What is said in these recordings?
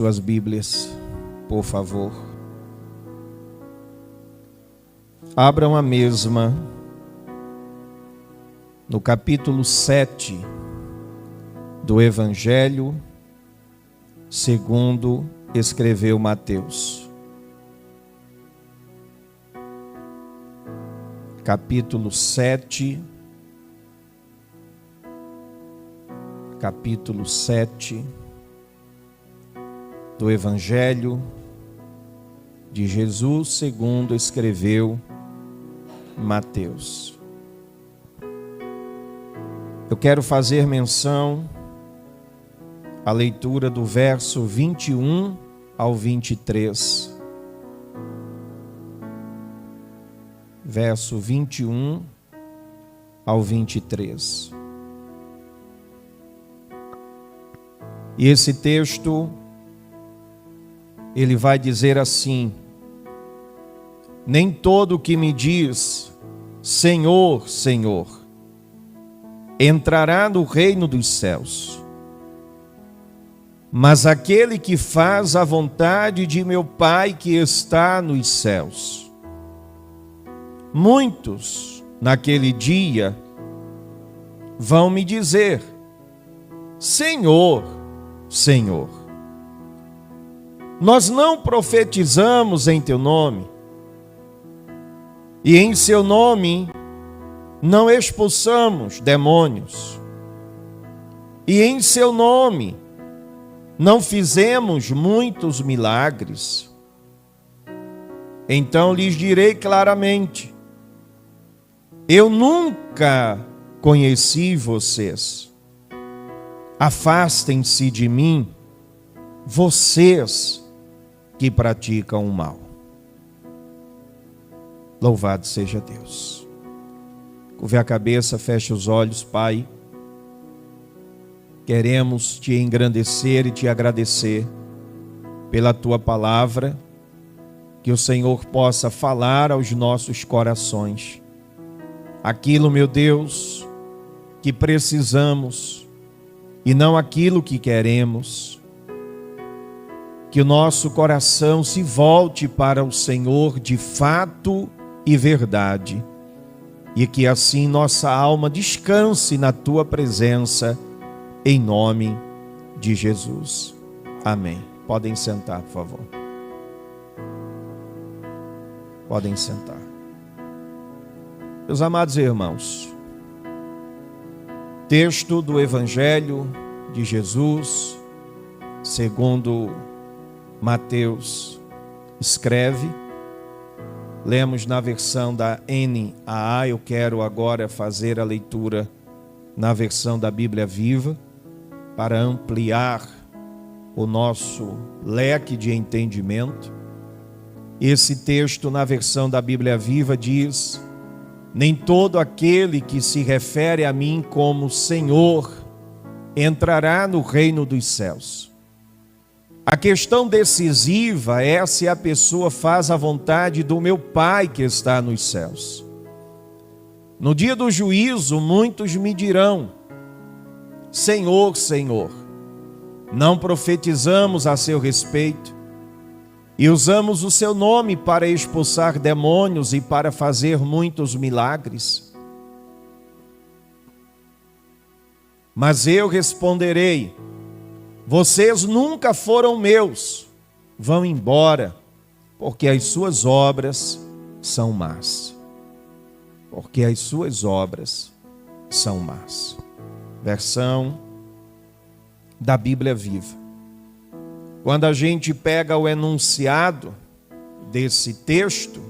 Suas Bíblias, por favor. Abram a mesma no capítulo 7 do Evangelho segundo escreveu Mateus. Capítulo 7 do Evangelho de Jesus segundo escreveu Mateus. Eu quero fazer menção à leitura do verso 21 ao 23. Verso 21 ao 23. E esse texto, ele vai dizer assim: nem todo que me diz Senhor, Senhor, entrará no reino dos céus, mas aquele que faz a vontade de meu Pai que está nos céus. Muitos naquele dia vão me dizer: Senhor, Senhor, nós não profetizamos em teu nome, e em seu nome não expulsamos demônios, e em seu nome não fizemos muitos milagres. Então lhes direi claramente: eu nunca conheci vocês. Afastem-se de mim, vocês que praticam o mal. Louvado seja Deus. Curve a cabeça, feche os olhos, Pai. Queremos te engrandecer e te agradecer pela tua palavra, que o Senhor possa falar aos nossos corações aquilo, meu Deus, que precisamos e não aquilo que queremos. Que o nosso coração se volte para o Senhor de fato e verdade, e que assim nossa alma descanse na tua presença, em nome de Jesus. Amém. Podem sentar, por favor. Podem sentar. Meus amados irmãos, texto do Evangelho de Jesus, segundo Mateus escreve. Lemos na versão da NAA, eu quero agora fazer a leitura na versão da Bíblia Viva, para ampliar o nosso leque de entendimento. Esse texto na versão da Bíblia Viva diz: nem todo aquele que se refere a mim como Senhor entrará no reino dos céus. A questão decisiva é se a pessoa faz a vontade do meu Pai que está nos céus. No dia do juízo, muitos me dirão: Senhor, Senhor, não profetizamos a seu respeito e usamos o seu nome para expulsar demônios e para fazer muitos milagres? Mas eu responderei: vocês nunca foram meus, vão embora, porque as suas obras são más. Porque as suas obras são más. Versão da Bíblia Viva. Quando a gente pega o enunciado desse texto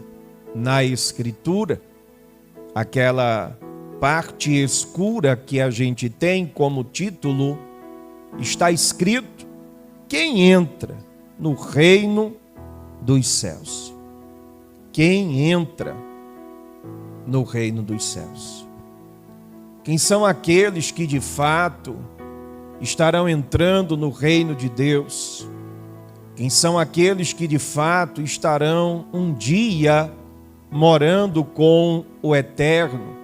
na Escritura, aquela parte escura que a gente tem como título, está escrito: quem entra no reino dos céus? Quem entra no reino dos céus? Quem são aqueles que de fato estarão entrando no reino de Deus? Quem são aqueles que de fato estarão um dia morando com o Eterno?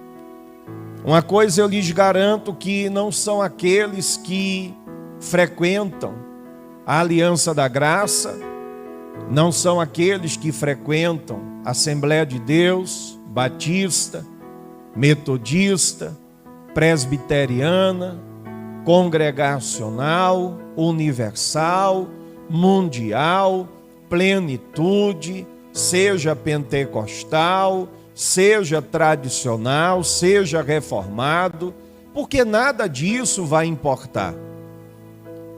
Uma coisa eu lhes garanto, que não são aqueles que frequentam A aliança da graça não são aqueles que frequentam Assembleia de Deus, Batista, Metodista, Presbiteriana, Congregacional, Universal, Mundial, Plenitude, seja pentecostal, seja tradicional, seja reformado, porque nada disso vai importar.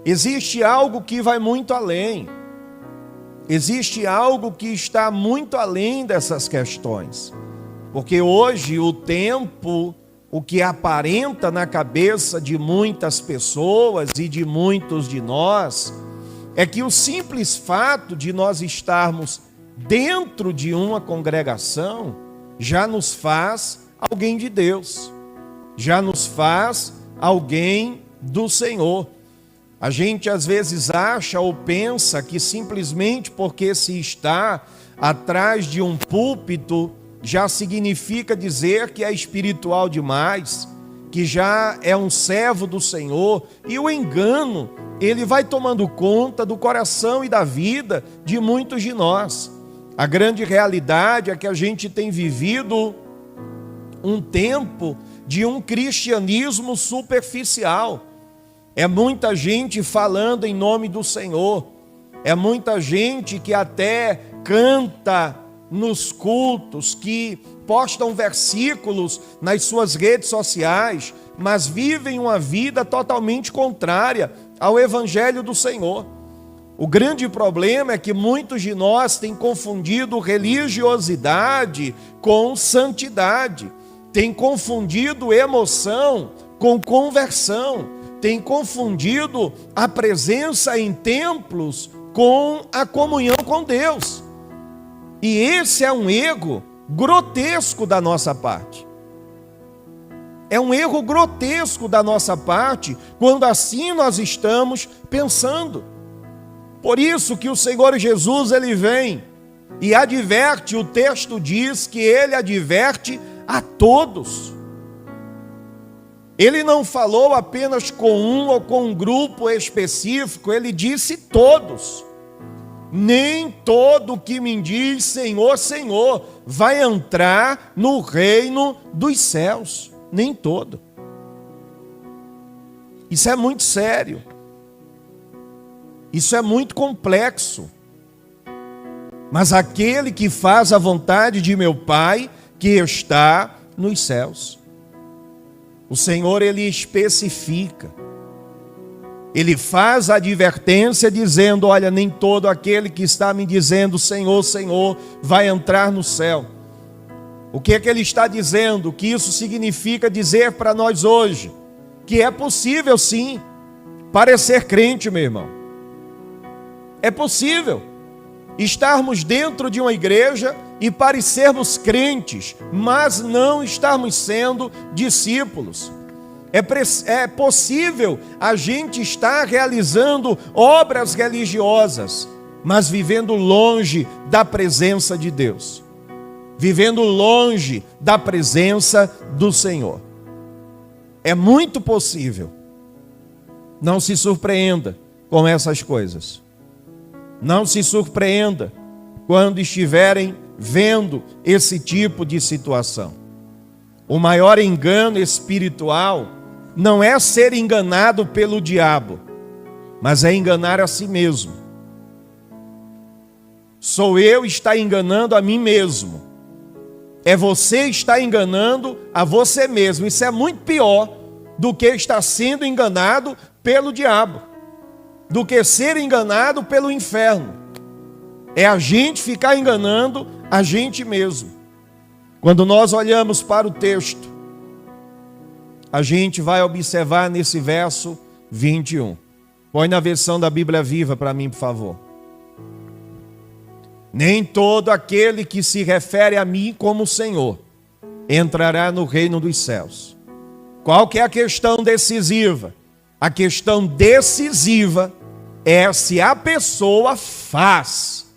Existe algo que vai muito além. Existe algo que está muito além dessas questões. Porque hoje o tempo, o que aparenta na cabeça de muitas pessoas e de muitos de nós, é que o simples fato de nós estarmos dentro de uma congregação já nos faz alguém de Deus, já nos faz alguém do Senhor. A gente às vezes acha ou pensa que simplesmente porque se está atrás de um púlpito já significa dizer que é espiritual demais, que já é um servo do Senhor, e o engano, ele vai tomando conta do coração e da vida de muitos de nós. A grande realidade é que a gente tem vivido um tempo de um cristianismo superficial. É muita gente falando em nome do Senhor, é muita gente que até canta nos cultos, que postam versículos nas suas redes sociais, mas vivem uma vida totalmente contrária ao Evangelho do Senhor. O grande problema é que muitos de nós têm confundido religiosidade com santidade, têm confundido emoção com conversão, têm confundido a presença em templos com a comunhão com Deus. E esse é um erro grotesco da nossa parte. É um erro grotesco da nossa parte quando assim nós estamos pensando. Por isso que o Senhor Jesus, ele vem e adverte, o texto diz que ele adverte a todos. Ele não falou apenas com um ou com um grupo específico, ele disse todos. Nem todo que me diz Senhor, Senhor, vai entrar no reino dos céus. Nem todo. Isso é muito sério. Isso é muito complexo. Mas aquele que faz a vontade de meu Pai, que está nos céus. O Senhor, ele especifica. Ele faz a advertência dizendo, olha, nem todo aquele que está me dizendo Senhor, Senhor, vai entrar no céu. O que é que ele está dizendo? Que isso significa dizer para nós hoje, que é possível sim, parecer crente, meu irmão. É possível estarmos dentro de uma igreja e parecermos crentes, mas não estarmos sendo discípulos. É possível a gente estar realizando obras religiosas, mas vivendo longe da presença de Deus, vivendo longe da presença do Senhor. É muito possível. Não se surpreenda com essas coisas. Não se surpreenda quando estiverem vendo esse tipo de situação. O maior engano espiritual não é ser enganado pelo diabo, mas é enganar a si mesmo. Sou eu estar enganando a mim mesmo. É você estar enganando a você mesmo. Isso é muito pior do que estar sendo enganado pelo diabo, do que ser enganado pelo inferno. É a gente ficar enganando a gente mesmo. Quando nós olhamos para o texto, a gente vai observar nesse verso 21. Põe na versão da Bíblia Viva para mim, por favor. Nem todo aquele que se refere a mim como Senhor entrará no reino dos céus. Qual que é a questão decisiva? A questão decisiva é se a pessoa faz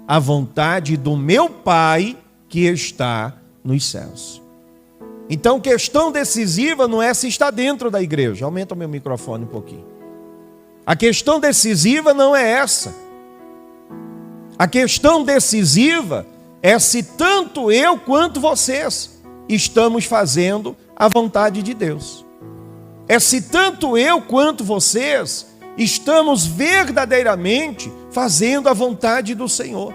a vontade do meu Pai que está nos céus. Então, questão decisiva não é se está dentro da igreja. Aumenta o meu microfone um pouquinho. A questão decisiva não é essa. A questão decisiva é se tanto eu quanto vocês estamos fazendo a vontade de Deus. É se tanto eu quanto vocês estamos verdadeiramente fazendo a vontade do Senhor.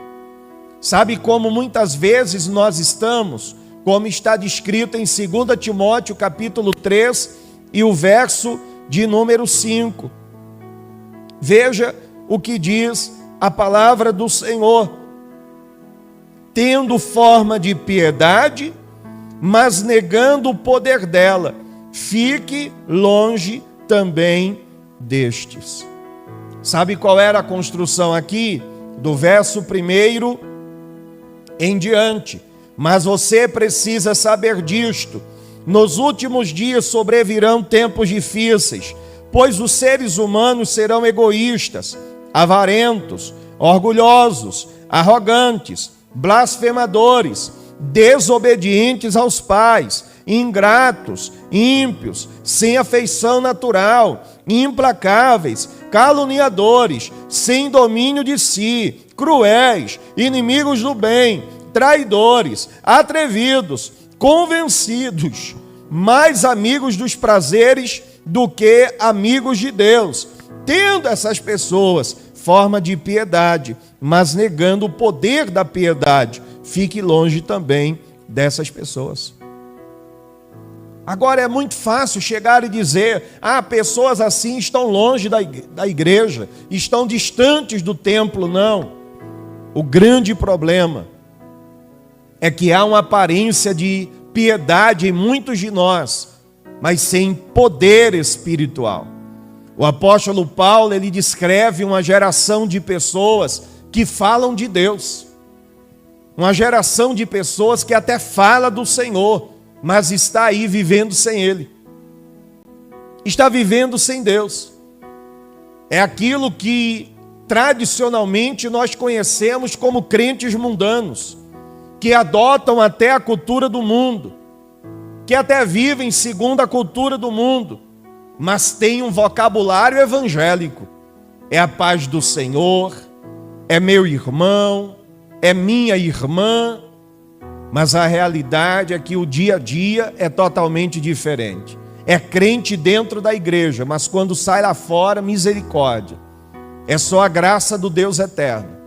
Sabe como muitas vezes nós estamos, como está descrito em 2 Timóteo capítulo 3 e o verso de número 5. Veja o que diz a palavra do Senhor. Tendo forma de piedade, mas negando o poder dela, fique longe também destes. Sabe qual era a construção aqui? Do verso 1 em diante. Mas você precisa saber disto: nos últimos dias sobrevirão tempos difíceis, pois os seres humanos serão egoístas, avarentos, orgulhosos, arrogantes, blasfemadores, desobedientes aos pais, ingratos, ímpios, sem afeição natural, implacáveis, caluniadores, sem domínio de si, cruéis, inimigos do bem, traidores, atrevidos, convencidos, mais amigos dos prazeres do que amigos de Deus, tendo essas pessoas forma de piedade, mas negando o poder da piedade. Fique longe também dessas pessoas. Agora é muito fácil chegar e dizer: pessoas assim estão longe da igreja, estão distantes do templo. Não. O grande problema é que há uma aparência de piedade em muitos de nós, mas sem poder espiritual. O apóstolo Paulo, ele descreve uma geração de pessoas que falam de Deus. Uma geração de pessoas que até fala do Senhor, mas está aí vivendo sem Ele. Está vivendo sem Deus. É aquilo que tradicionalmente nós conhecemos como crentes mundanos, que adotam até a cultura do mundo, que até vivem segundo a cultura do mundo, mas têm um vocabulário evangélico. É a paz do Senhor, é meu irmão, é minha irmã, mas a realidade é que o dia a dia é totalmente diferente. É crente dentro da igreja, mas quando sai lá fora, misericórdia. É só a graça do Deus eterno.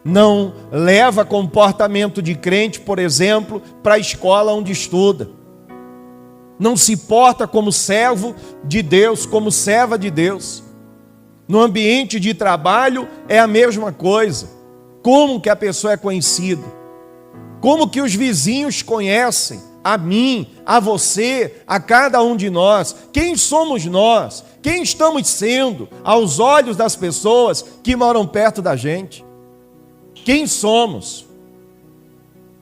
Não leva comportamento de crente, por exemplo, para a escola onde estuda. Não se porta como servo de Deus, como serva de Deus. No ambiente de trabalho é a mesma coisa. Como que a pessoa é conhecida? Como que os vizinhos conhecem a mim, a você, a cada um de nós? Quem somos nós? Quem estamos sendo aos olhos das pessoas que moram perto da gente? Quem somos?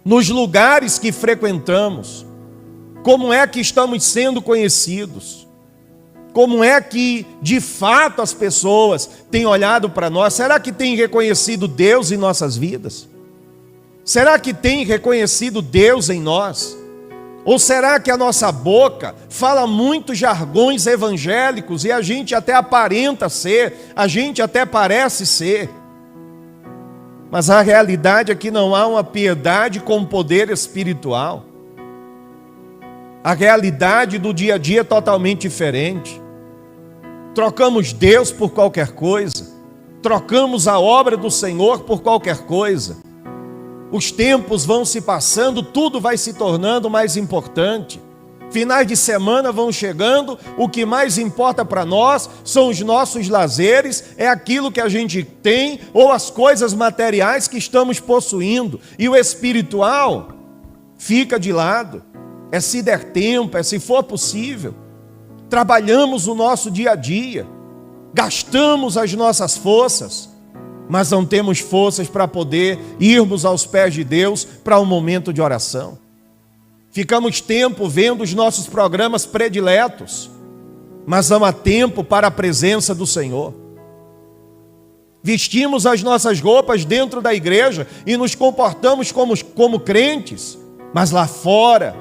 Nos lugares que frequentamos, como é que estamos sendo conhecidos? Como é que, de fato, as pessoas têm olhado para nós? Será que têm reconhecido Deus em nossas vidas? Será que têm reconhecido Deus em nós? Ou será que a nossa boca fala muitos jargões evangélicos e a gente até aparenta ser, a gente até parece ser? Mas a realidade é que não há uma piedade com poder espiritual. A realidade do dia a dia é totalmente diferente. Trocamos Deus por qualquer coisa. Trocamos a obra do Senhor por qualquer coisa. Os tempos vão se passando, tudo vai se tornando mais importante. Finais de semana vão chegando, o que mais importa para nós são os nossos lazeres, é aquilo que a gente tem ou as coisas materiais que estamos possuindo. E o espiritual fica de lado. É se der tempo, é se for possível. Trabalhamos o nosso dia a dia, gastamos as nossas forças, mas não temos forças para poder irmos aos pés de Deus para um momento de oração. Ficamos tempo vendo os nossos programas prediletos, mas não há tempo para a presença do Senhor. Vestimos as nossas roupas dentro da igreja e nos comportamos como crentes, mas lá fora,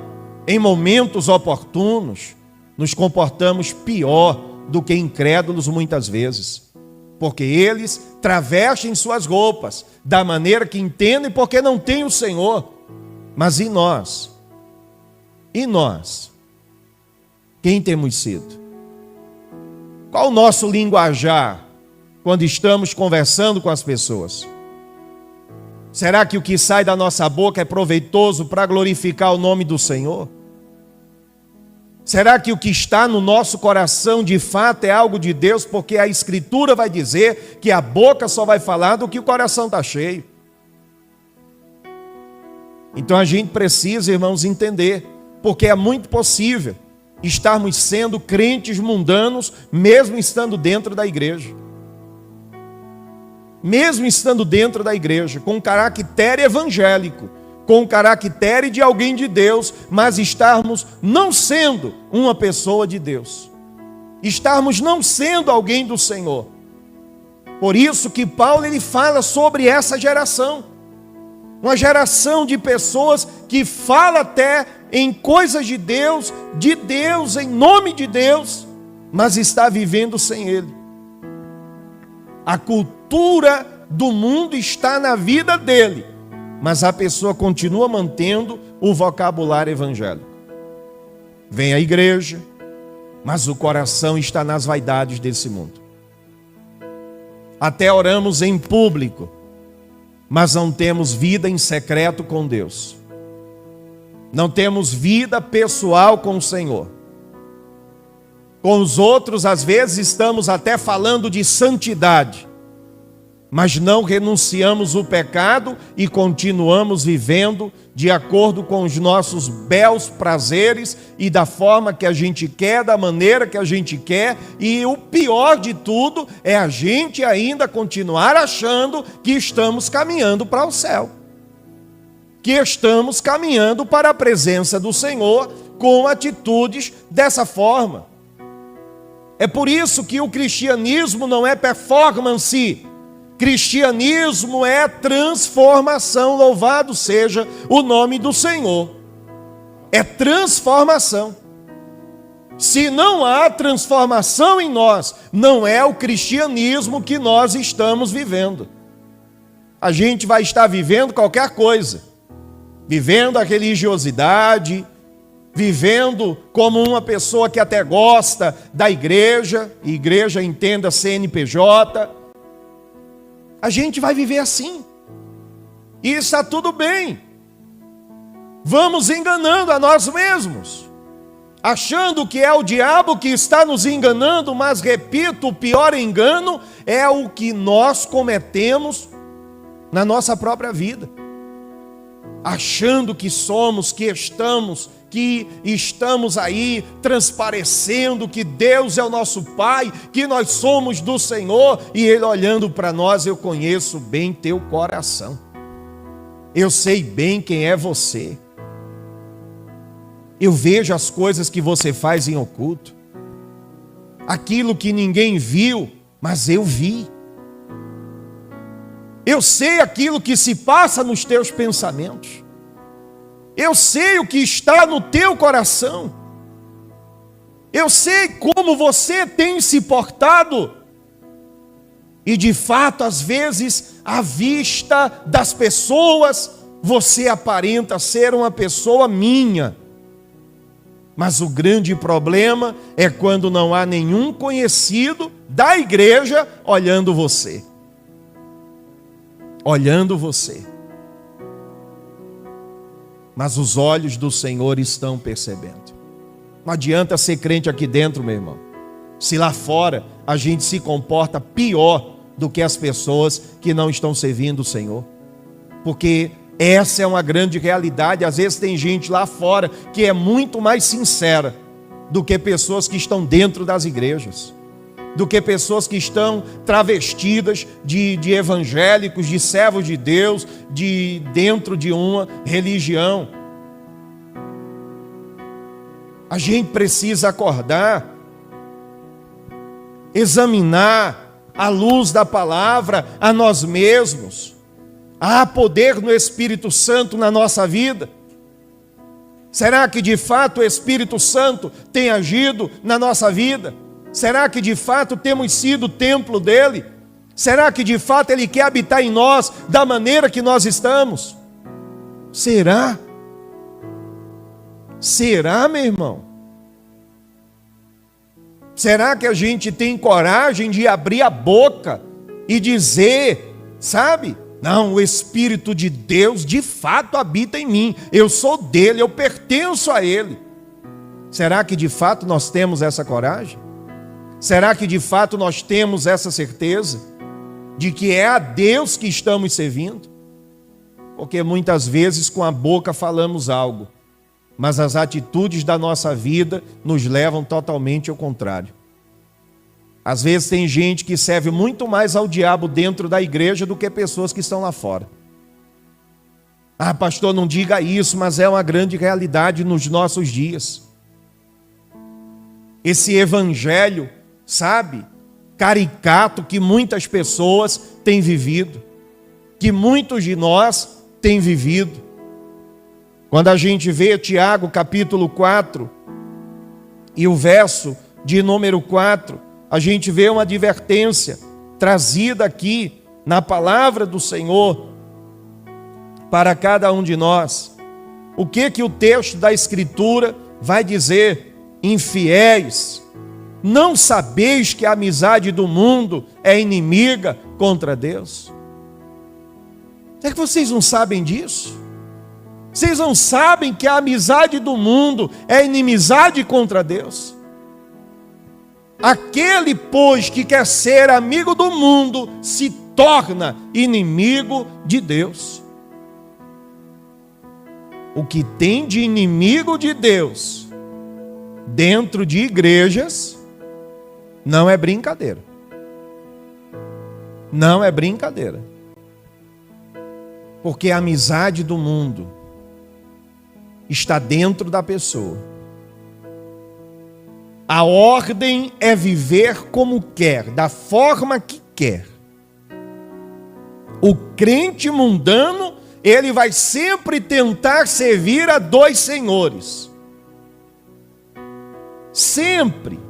em momentos oportunos, nos comportamos pior do que incrédulos muitas vezes. porque eles travestem suas roupas da maneira que entendem, porque não têm o Senhor. Mas e nós? E nós? Quem temos sido? Qual o nosso linguajar quando estamos conversando com as pessoas? Será que o que sai da nossa boca é proveitoso para glorificar o nome do Senhor? Será que o que está no nosso coração de fato é algo de Deus? Porque a Escritura vai dizer que a boca só vai falar do que o coração está cheio. Então a gente precisa, irmãos, entender, porque é muito possível estarmos sendo crentes mundanos, mesmo estando dentro da igreja. Mesmo estando dentro da igreja, com um caractere evangélico, com um caractere de alguém de Deus, mas estarmos não sendo uma pessoa de Deus, estarmos não sendo alguém do Senhor. Por isso que Paulo ele fala sobre essa geração, uma geração de pessoas que fala até em coisas de Deus, em nome de Deus, mas está vivendo sem Ele. A cultura do mundo está na vida dele, mas a pessoa continua mantendo o vocabulário evangélico. Vem à igreja, mas o coração está nas vaidades desse mundo. Até oramos em público, mas não temos vida em secreto com Deus. Não temos vida pessoal com o Senhor. Com os outros, às vezes, estamos até falando de santidade, mas não renunciamos o pecado e continuamos vivendo de acordo com os nossos belos prazeres e da forma que a gente quer, da maneira que a gente quer. E o pior de tudo é a gente ainda continuar achando que estamos caminhando para o céu, que estamos caminhando para a presença do Senhor com atitudes dessa forma. É por isso que o cristianismo não é performance. Cristianismo é transformação, louvado seja o nome do Senhor. É transformação. Se não há transformação em nós, não é o cristianismo que nós estamos vivendo. A gente vai estar vivendo qualquer coisa, vivendo a religiosidade, vivendo como uma pessoa que até gosta da igreja, igreja entenda CNPJ. A gente vai viver assim, e está tudo bem. Vamos enganando a nós mesmos, achando que é o diabo que está nos enganando, mas repito, o pior engano é o que nós cometemos na nossa própria vida, achando que somos, que estamos aí transparecendo que Deus é o nosso Pai, que nós somos do Senhor, e Ele olhando para nós: eu conheço bem teu coração, eu sei bem quem é você, eu vejo as coisas que você faz em oculto, aquilo que ninguém viu, mas eu vi, eu sei aquilo que se passa nos teus pensamentos, eu sei o que está no teu coração, eu sei como você tem se portado, e de fato, às vezes, à vista das pessoas, você aparenta ser uma pessoa minha, mas o grande problema é quando não há nenhum conhecido da igreja olhando você. Mas os olhos do Senhor estão percebendo. Não adianta ser crente aqui dentro, meu irmão, se lá fora a gente se comporta pior do que as pessoas que não estão servindo o Senhor. Porque essa é uma grande realidade. Às vezes tem gente lá fora que é muito mais sincera do que pessoas que estão dentro das igrejas, do que pessoas que estão travestidas de evangélicos, de servos de Deus, dentro de uma religião. A gente precisa acordar, examinar à luz da palavra a nós mesmos. Há poder no Espírito Santo na nossa vida? Será que de fato o Espírito Santo tem agido na nossa vida? Será que de fato temos sido templo dele? Será que de fato Ele quer habitar em nós da maneira que nós estamos? Será? Será, meu irmão? Será que a gente tem coragem de abrir a boca e dizer, sabe? Não, o Espírito de Deus de fato habita em mim. Eu sou dele, eu pertenço a Ele. Será que de fato nós temos essa coragem? Será que de fato nós temos essa certeza de que é a Deus que estamos servindo? Porque muitas vezes com a boca falamos algo, mas as atitudes da nossa vida nos levam totalmente ao contrário. Às vezes tem gente que serve muito mais ao diabo dentro da igreja do que pessoas que estão lá fora. Ah, pastor, não diga isso, mas é uma grande realidade nos nossos dias. Esse evangelho, sabe, caricato que muitas pessoas têm vivido, que muitos de nós têm vivido. Quando a gente vê Tiago capítulo 4 e o verso de número 4, a gente vê uma advertência trazida aqui na palavra do Senhor para cada um de nós. O que o texto da Escritura vai dizer? Infiéis, não sabeis que a amizade do mundo é inimiga contra Deus? É que vocês não sabem disso? Vocês não sabem que a amizade do mundo é inimizade contra Deus? Aquele, pois, que quer ser amigo do mundo, se torna inimigo de Deus. O que tem de inimigo de Deus dentro de igrejas não é brincadeira. Não é brincadeira. Porque a amizade do mundo está dentro da pessoa. A ordem é viver como quer, da forma que quer. O crente mundano, ele vai sempre tentar servir a dois senhores. Sempre.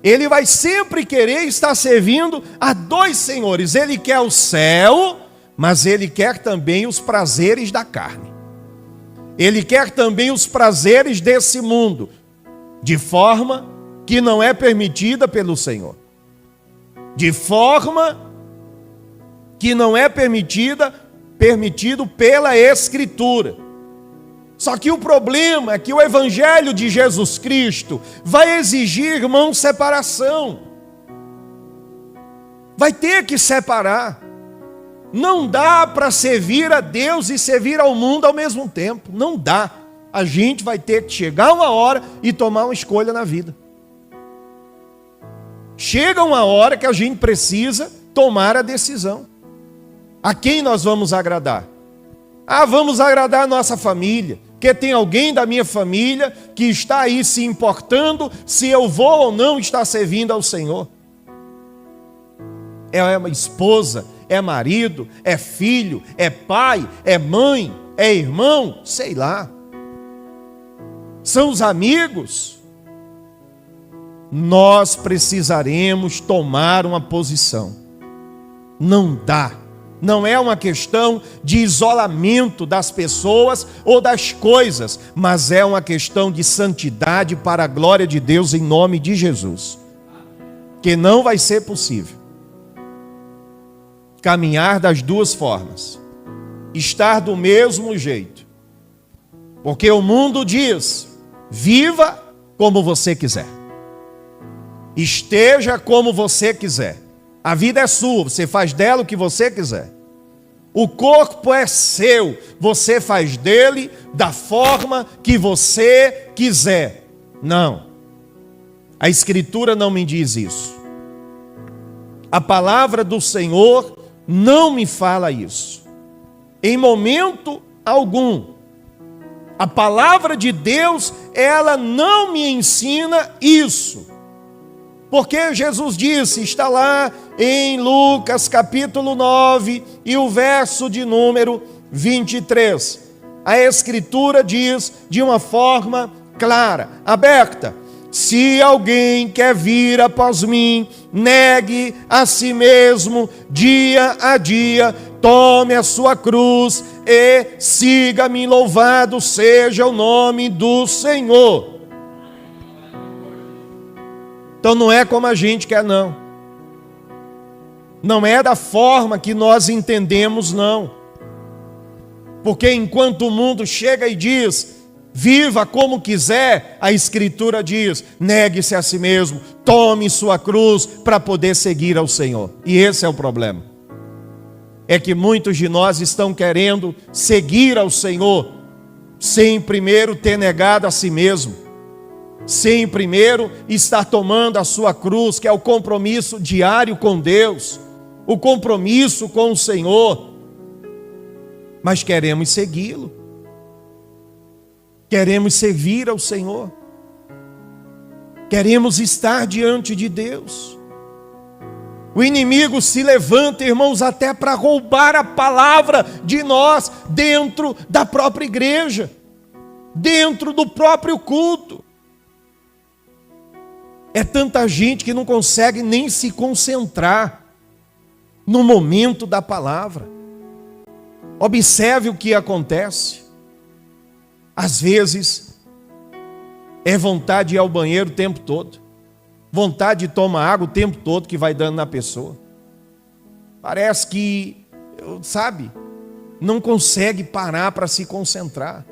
Ele vai sempre querer estar servindo a dois senhores. Ele quer o céu, mas ele quer também os prazeres da carne. Ele quer também os prazeres desse mundo, de forma que não é permitida pelo Senhor. De forma que não é permitido pela Escritura. Só que o problema é que o Evangelho de Jesus Cristo vai exigir, irmão, separação. Vai ter que separar. Não dá para servir a Deus e servir ao mundo ao mesmo tempo. Não dá. A gente vai ter que chegar uma hora e tomar uma escolha na vida. Chega uma hora que a gente precisa tomar a decisão. A quem nós vamos agradar? Ah, vamos agradar a nossa família, porque tem alguém da minha família que está aí se importando se eu vou ou não estar servindo ao Senhor. É uma esposa, é marido, é filho, é pai, é mãe, é irmão, sei lá. São os amigos. Nós precisaremos tomar uma posição. Não dá. Não é uma questão de isolamento das pessoas ou das coisas, mas é uma questão de santidade para a glória de Deus em nome de Jesus. Que não vai ser possível caminhar das duas formas, estar do mesmo jeito, porque o mundo diz: viva como você quiser, esteja como você quiser, a vida é sua, você faz dela o que você quiser, o corpo é seu, você faz dele da forma que você quiser. Não, a Escritura não me diz isso, a palavra do Senhor não me fala isso, em momento algum. A palavra de Deus, ela não me ensina isso. Porque Jesus disse, está lá em Lucas capítulo 9 e o verso de número 23. A Escritura diz de uma forma clara, aberta: Se alguém quer vir após mim, negue a si mesmo dia a dia, tome a sua cruz e siga-me. Louvado seja o nome do Senhor. Então não é como a gente quer, não. Não é da forma que nós entendemos, não. Porque enquanto o mundo chega e diz: viva como quiser, a Escritura diz: negue-se a si mesmo, tome sua cruz para poder seguir ao Senhor. E esse é o problema. É que muitos de nós estão querendo seguir ao Senhor sem primeiro ter negado a si mesmo, sem primeiro estar tomando a sua cruz, que é o compromisso diário com Deus, o compromisso com o Senhor. Mas queremos segui-lo. Queremos servir ao Senhor. Queremos estar diante de Deus. O inimigo se levanta, irmãos, até para roubar a palavra de nós dentro da própria igreja, dentro do próprio culto. É tanta gente que não consegue nem se concentrar no momento da palavra. Observe o que acontece. Às vezes, é vontade de ir ao banheiro o tempo todo, vontade de tomar água o tempo todo que vai dando na pessoa. Parece que, não consegue parar para se concentrar.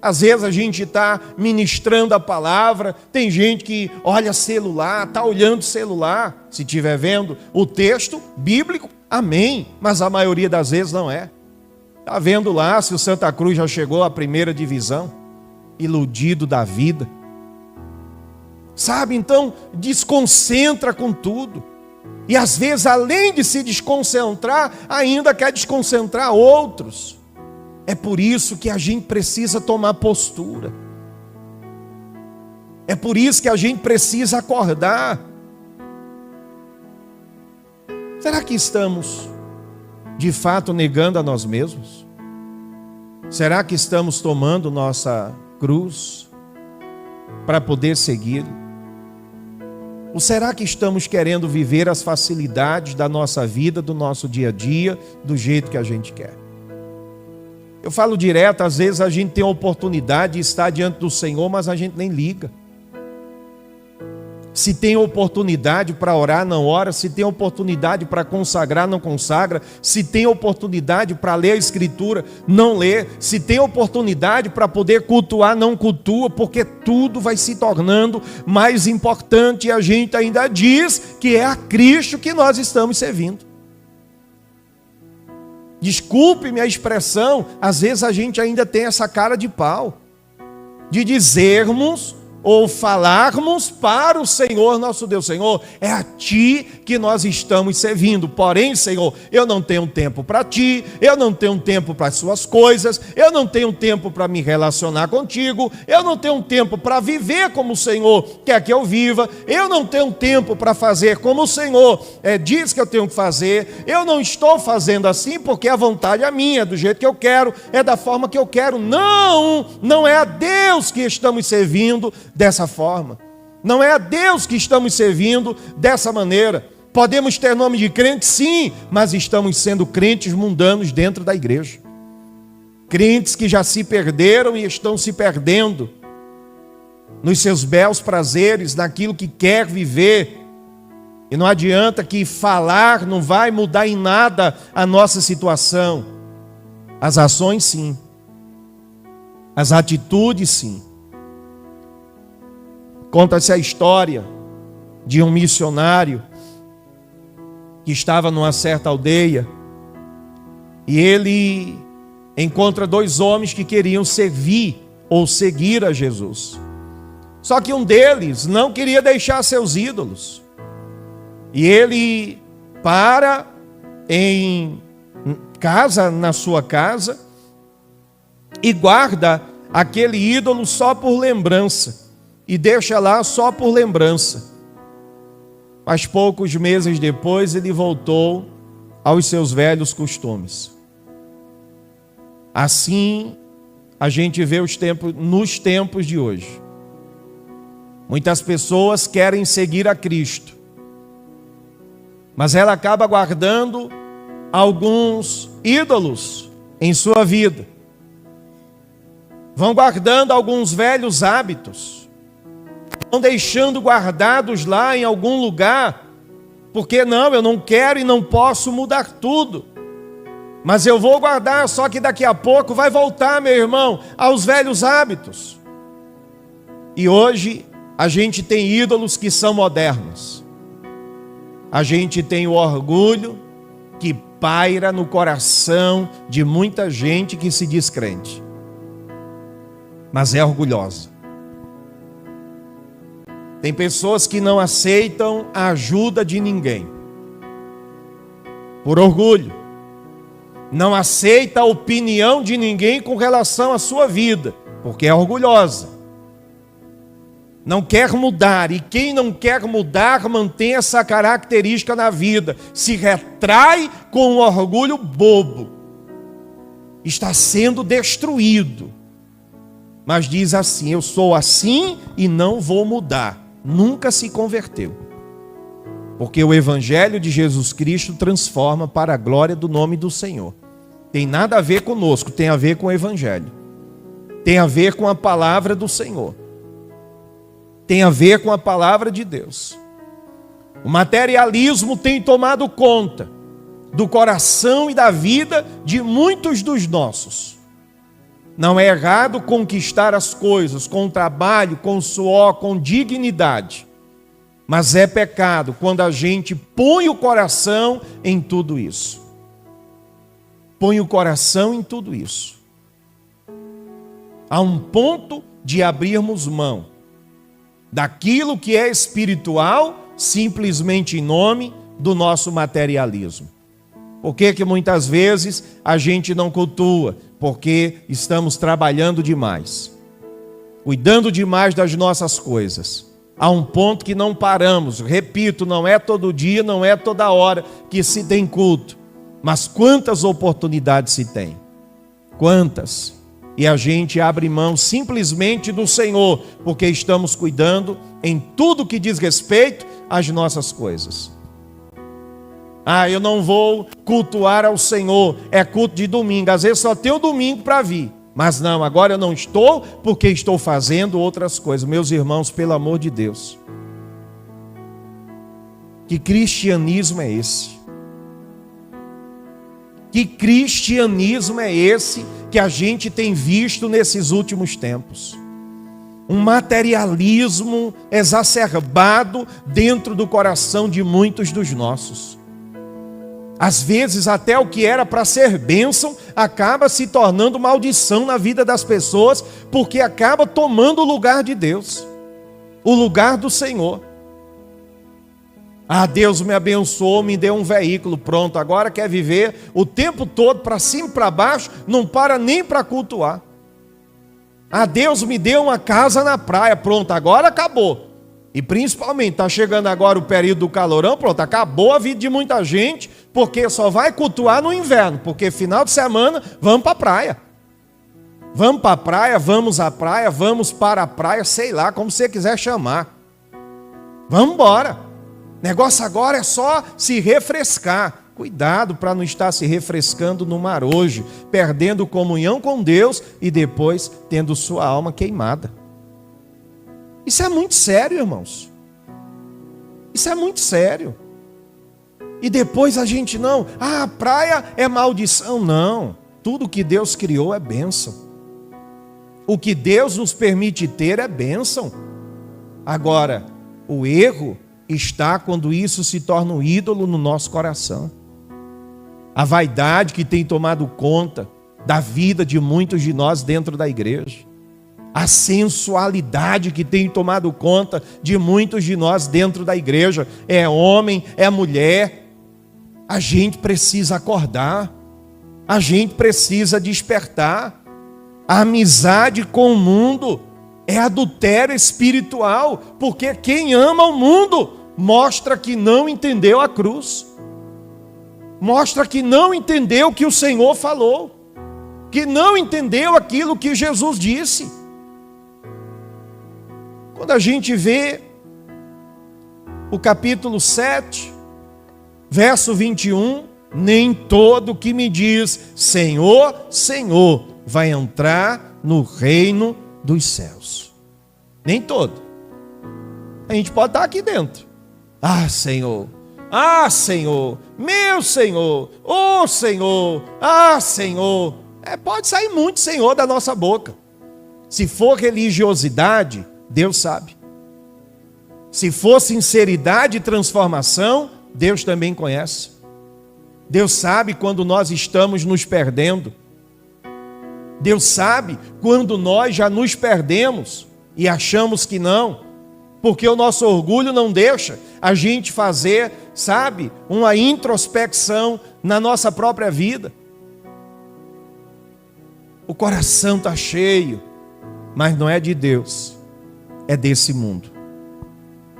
Às vezes a gente está ministrando a palavra, tem gente que olha celular, está olhando celular, se estiver vendo o texto bíblico, amém, mas a maioria das vezes não é. Está vendo lá se o Santa Cruz já chegou à primeira divisão, iludido da vida. Então desconcentra com tudo. E às vezes, além de se desconcentrar, ainda quer desconcentrar outros. É por isso que a gente precisa tomar postura. É por isso que a gente precisa acordar. Será que estamos de fato negando a nós mesmos? Será que estamos tomando nossa cruz para poder segui-lo? Ou será que estamos querendo viver as facilidades da nossa vida, do nosso dia a dia, do jeito que a gente quer? Eu falo direto, às vezes a gente tem a oportunidade de estar diante do Senhor, mas a gente nem liga. Se tem oportunidade para orar, não ora. Se tem oportunidade para consagrar, não consagra. Se tem oportunidade para ler a Escritura, não lê. Se tem oportunidade para poder cultuar, não cultua, porque tudo vai se tornando mais importante. E a gente ainda diz que é a Cristo que nós estamos servindo. Desculpe-me a expressão, às vezes a gente ainda tem essa cara de pau, de dizermos ou falarmos para o Senhor nosso Deus: Senhor, é a Ti que nós estamos servindo. Porém, Senhor, eu não tenho tempo para Ti, eu não tenho tempo para as Suas coisas, eu não tenho tempo para me relacionar contigo, eu não tenho tempo para viver como o Senhor quer que eu viva, eu não tenho tempo para fazer como o Senhor diz que eu tenho que fazer, eu não estou fazendo assim porque a vontade é minha, do jeito que eu quero, é da forma que eu quero. Não é a Deus que estamos servindo dessa forma. Não é a Deus que estamos servindo dessa maneira. Podemos ter nome de crente, sim, mas estamos sendo crentes mundanos dentro da igreja. Crentes que já se perderam e estão se perdendo nos seus belos prazeres, naquilo que quer viver. E não adianta que falar não vai mudar em nada a nossa situação. As ações, sim. As atitudes, sim. Conta-se a história de um missionário que estava numa certa aldeia e ele encontra dois homens que queriam servir ou seguir a Jesus. Só que um deles não queria deixar seus ídolos. E ele para em casa, na sua casa, e guarda aquele ídolo só por lembrança. E deixa lá só por lembrança. Mas poucos meses depois ele voltou aos seus velhos costumes. Assim a gente vê nos tempos de hoje. Muitas pessoas querem seguir a Cristo, mas ela acaba guardando alguns ídolos em sua vida. Vão guardando alguns velhos hábitos, vão deixando guardados lá em algum lugar, porque não, eu não quero e não posso mudar tudo, mas eu vou guardar, só que daqui a pouco vai voltar, meu irmão, aos velhos hábitos. E hoje a gente tem ídolos que são modernos. A gente tem o orgulho que paira no coração de muita gente que se diz crente, mas é orgulhosa. Tem pessoas que não aceitam a ajuda de ninguém, por orgulho. Não aceita a opinião de ninguém com relação à sua vida, porque é orgulhosa. Não quer mudar, e quem não quer mudar mantém essa característica na vida, se retrai com um orgulho bobo, está sendo destruído, mas diz assim: eu sou assim e não vou mudar. Nunca se converteu, porque o Evangelho de Jesus Cristo transforma para a glória do nome do Senhor. Tem nada a ver conosco, tem a ver com o Evangelho, tem a ver com a palavra do Senhor, tem a ver com a palavra de Deus. O materialismo tem tomado conta do coração e da vida de muitos dos nossos. Não é errado conquistar as coisas com trabalho, com suor, com dignidade, mas é pecado quando a gente põe o coração em tudo isso. Põe o coração em tudo isso. Há um ponto de abrirmos mão daquilo que é espiritual, simplesmente em nome do nosso materialismo. Por que muitas vezes a gente não cultua? Porque estamos trabalhando demais, cuidando demais das nossas coisas. Há um ponto que não paramos, repito, não é todo dia, não é toda hora que se tem culto, mas quantas oportunidades se tem? Quantas? E a gente abre mão simplesmente do Senhor, porque estamos cuidando em tudo que diz respeito às nossas coisas. Eu não vou cultuar ao Senhor, é culto de domingo, às vezes só tem o domingo para vir. Mas não, agora eu não estou, porque estou fazendo outras coisas. Meus irmãos, pelo amor de Deus, que cristianismo é esse? Que cristianismo é esse que a gente tem visto nesses últimos tempos? Um materialismo exacerbado dentro do coração de muitos dos nossos. Às vezes até o que era para ser bênção acaba se tornando maldição na vida das pessoas, porque acaba tomando o lugar de Deus, o lugar do Senhor. Deus me abençoou, me deu um veículo, pronto, agora quer viver o tempo todo para cima e para baixo, não para nem para cultuar. Deus me deu uma casa na praia, pronto, agora acabou. E principalmente, está chegando agora o período do calorão, pronto, acabou a vida de muita gente, porque só vai cultuar no inverno, porque final de semana vamos para a praia. Vamos para a praia, vamos à praia, vamos para a praia, sei lá, como você quiser chamar. Vamos embora. Negócio agora é só se refrescar. Cuidado para não estar se refrescando no mar hoje, perdendo comunhão com Deus e depois tendo sua alma queimada. Isso é muito sério, irmãos. Isso é muito sério. E depois a gente não, a praia é maldição. Não, tudo que Deus criou é bênção. O que Deus nos permite ter é bênção. Agora, o erro está quando isso se torna um ídolo no nosso coração. A vaidade que tem tomado conta da vida de muitos de nós dentro da igreja. A sensualidade que tem tomado conta de muitos de nós dentro da igreja. É homem, é mulher. A gente precisa acordar. A gente precisa despertar. A amizade com o mundo é adultério espiritual, porque quem ama o mundo mostra que não entendeu a cruz. Mostra que não entendeu o que o Senhor falou, que não entendeu aquilo que Jesus disse. Quando a gente vê o capítulo 7, verso 21, nem todo que me diz Senhor, Senhor, vai entrar no reino dos céus. Nem todo. A gente pode estar aqui dentro. Ah, Senhor, meu Senhor, oh Senhor, ah, Senhor. Pode sair muito Senhor da nossa boca. Se for religiosidade, Deus sabe. Se for sinceridade e transformação, Deus também conhece. Deus sabe quando nós estamos nos perdendo. Deus sabe quando nós já nos perdemos e achamos que não, porque o nosso orgulho não deixa a gente fazer, sabe, uma introspecção na nossa própria vida. O coração está cheio, mas não é de Deus, é desse mundo,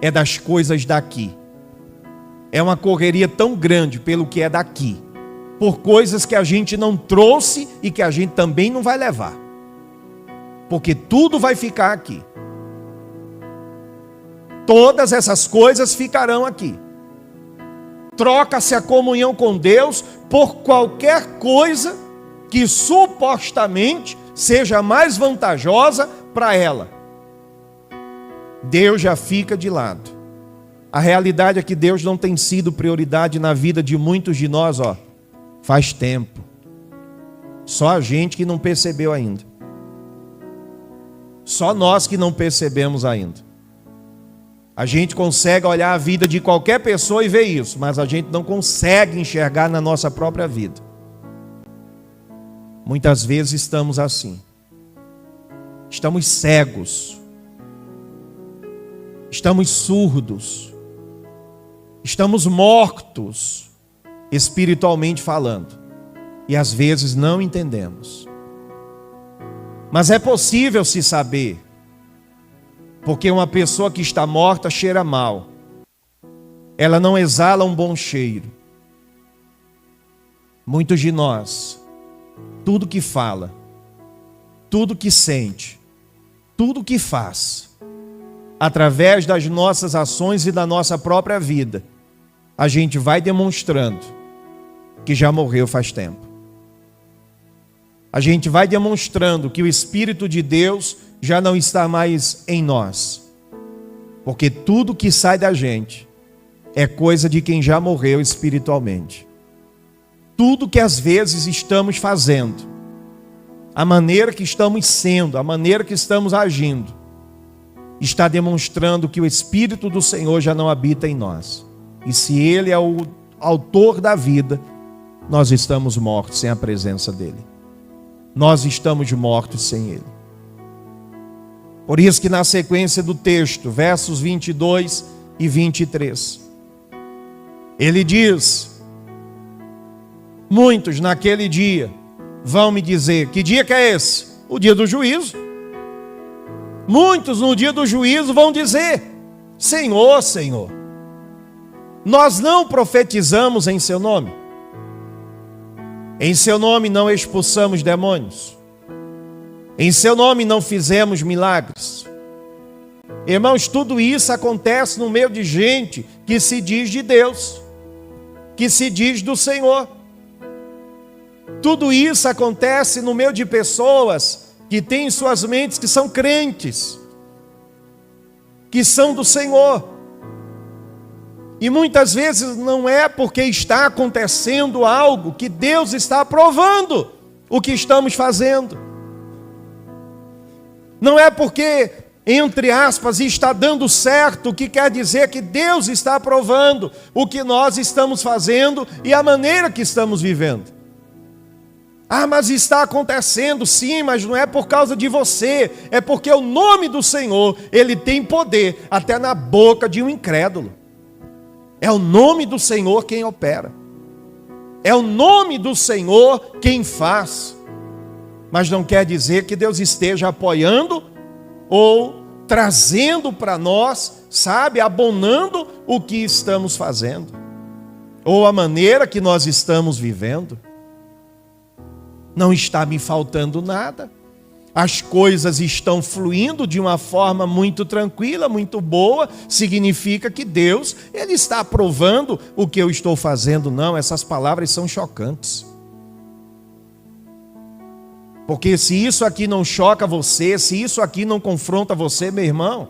é das coisas daqui. É uma correria tão grande pelo que é daqui, por coisas que a gente não trouxe e que a gente também não vai levar, porque tudo vai ficar aqui. Todas essas coisas ficarão aqui. Troca-se a comunhão com Deus por qualquer coisa que supostamente seja mais vantajosa para ela. Deus já fica de lado. A realidade é que Deus não tem sido prioridade na vida de muitos de nós, faz tempo. Só a gente que não percebeu ainda. Só nós que não percebemos ainda. A gente consegue olhar a vida de qualquer pessoa e ver isso, mas a gente não consegue enxergar na nossa própria vida. Muitas vezes estamos assim. Estamos cegos. Estamos surdos. Estamos mortos, espiritualmente falando. E às vezes não entendemos. Mas é possível se saber. Porque uma pessoa que está morta cheira mal. Ela não exala um bom cheiro. Muitos de nós, tudo que fala, tudo que sente, tudo que faz, através das nossas ações e da nossa própria vida, a gente vai demonstrando que já morreu faz tempo. A gente vai demonstrando que o Espírito de Deus já não está mais em nós. Porque tudo que sai da gente é coisa de quem já morreu espiritualmente. Tudo que às vezes estamos fazendo, a maneira que estamos sendo, a maneira que estamos agindo, está demonstrando que o Espírito do Senhor já não habita em nós. E se Ele é o autor da vida, nós estamos mortos sem a presença dEle. Nós estamos mortos sem Ele. Por isso que na sequência do texto, versos 22 e 23, ele diz: muitos naquele dia vão me dizer, que dia que é esse? O dia do juízo. Muitos no dia do juízo vão dizer: Senhor, Senhor, nós não profetizamos em seu nome? Em seu nome não expulsamos demônios? Em seu nome não fizemos milagres? Irmãos, tudo isso acontece no meio de gente que se diz de Deus, que se diz do Senhor. Tudo isso acontece no meio de pessoas que têm em suas mentes que são crentes, que são do Senhor. E muitas vezes não é porque está acontecendo algo que Deus está aprovando o que estamos fazendo. Não é porque, entre aspas, está dando certo, que quer dizer que Deus está aprovando o que nós estamos fazendo e a maneira que estamos vivendo. Ah, mas está acontecendo, sim, mas não é por causa de você, é porque o nome do Senhor, Ele tem poder até na boca de um incrédulo. É o nome do Senhor quem opera. É o nome do Senhor quem faz. Mas não quer dizer que Deus esteja apoiando ou trazendo para nós, sabe, abonando o que estamos fazendo, ou a maneira que nós estamos vivendo. Não está me faltando nada. as coisas estão fluindo de uma forma muito tranquila, muito boa, significa que Deus, Ele está aprovando o que eu estou fazendo. Não, essas palavras são chocantes. Porque se isso aqui não choca você, se isso aqui não confronta você, meu irmão,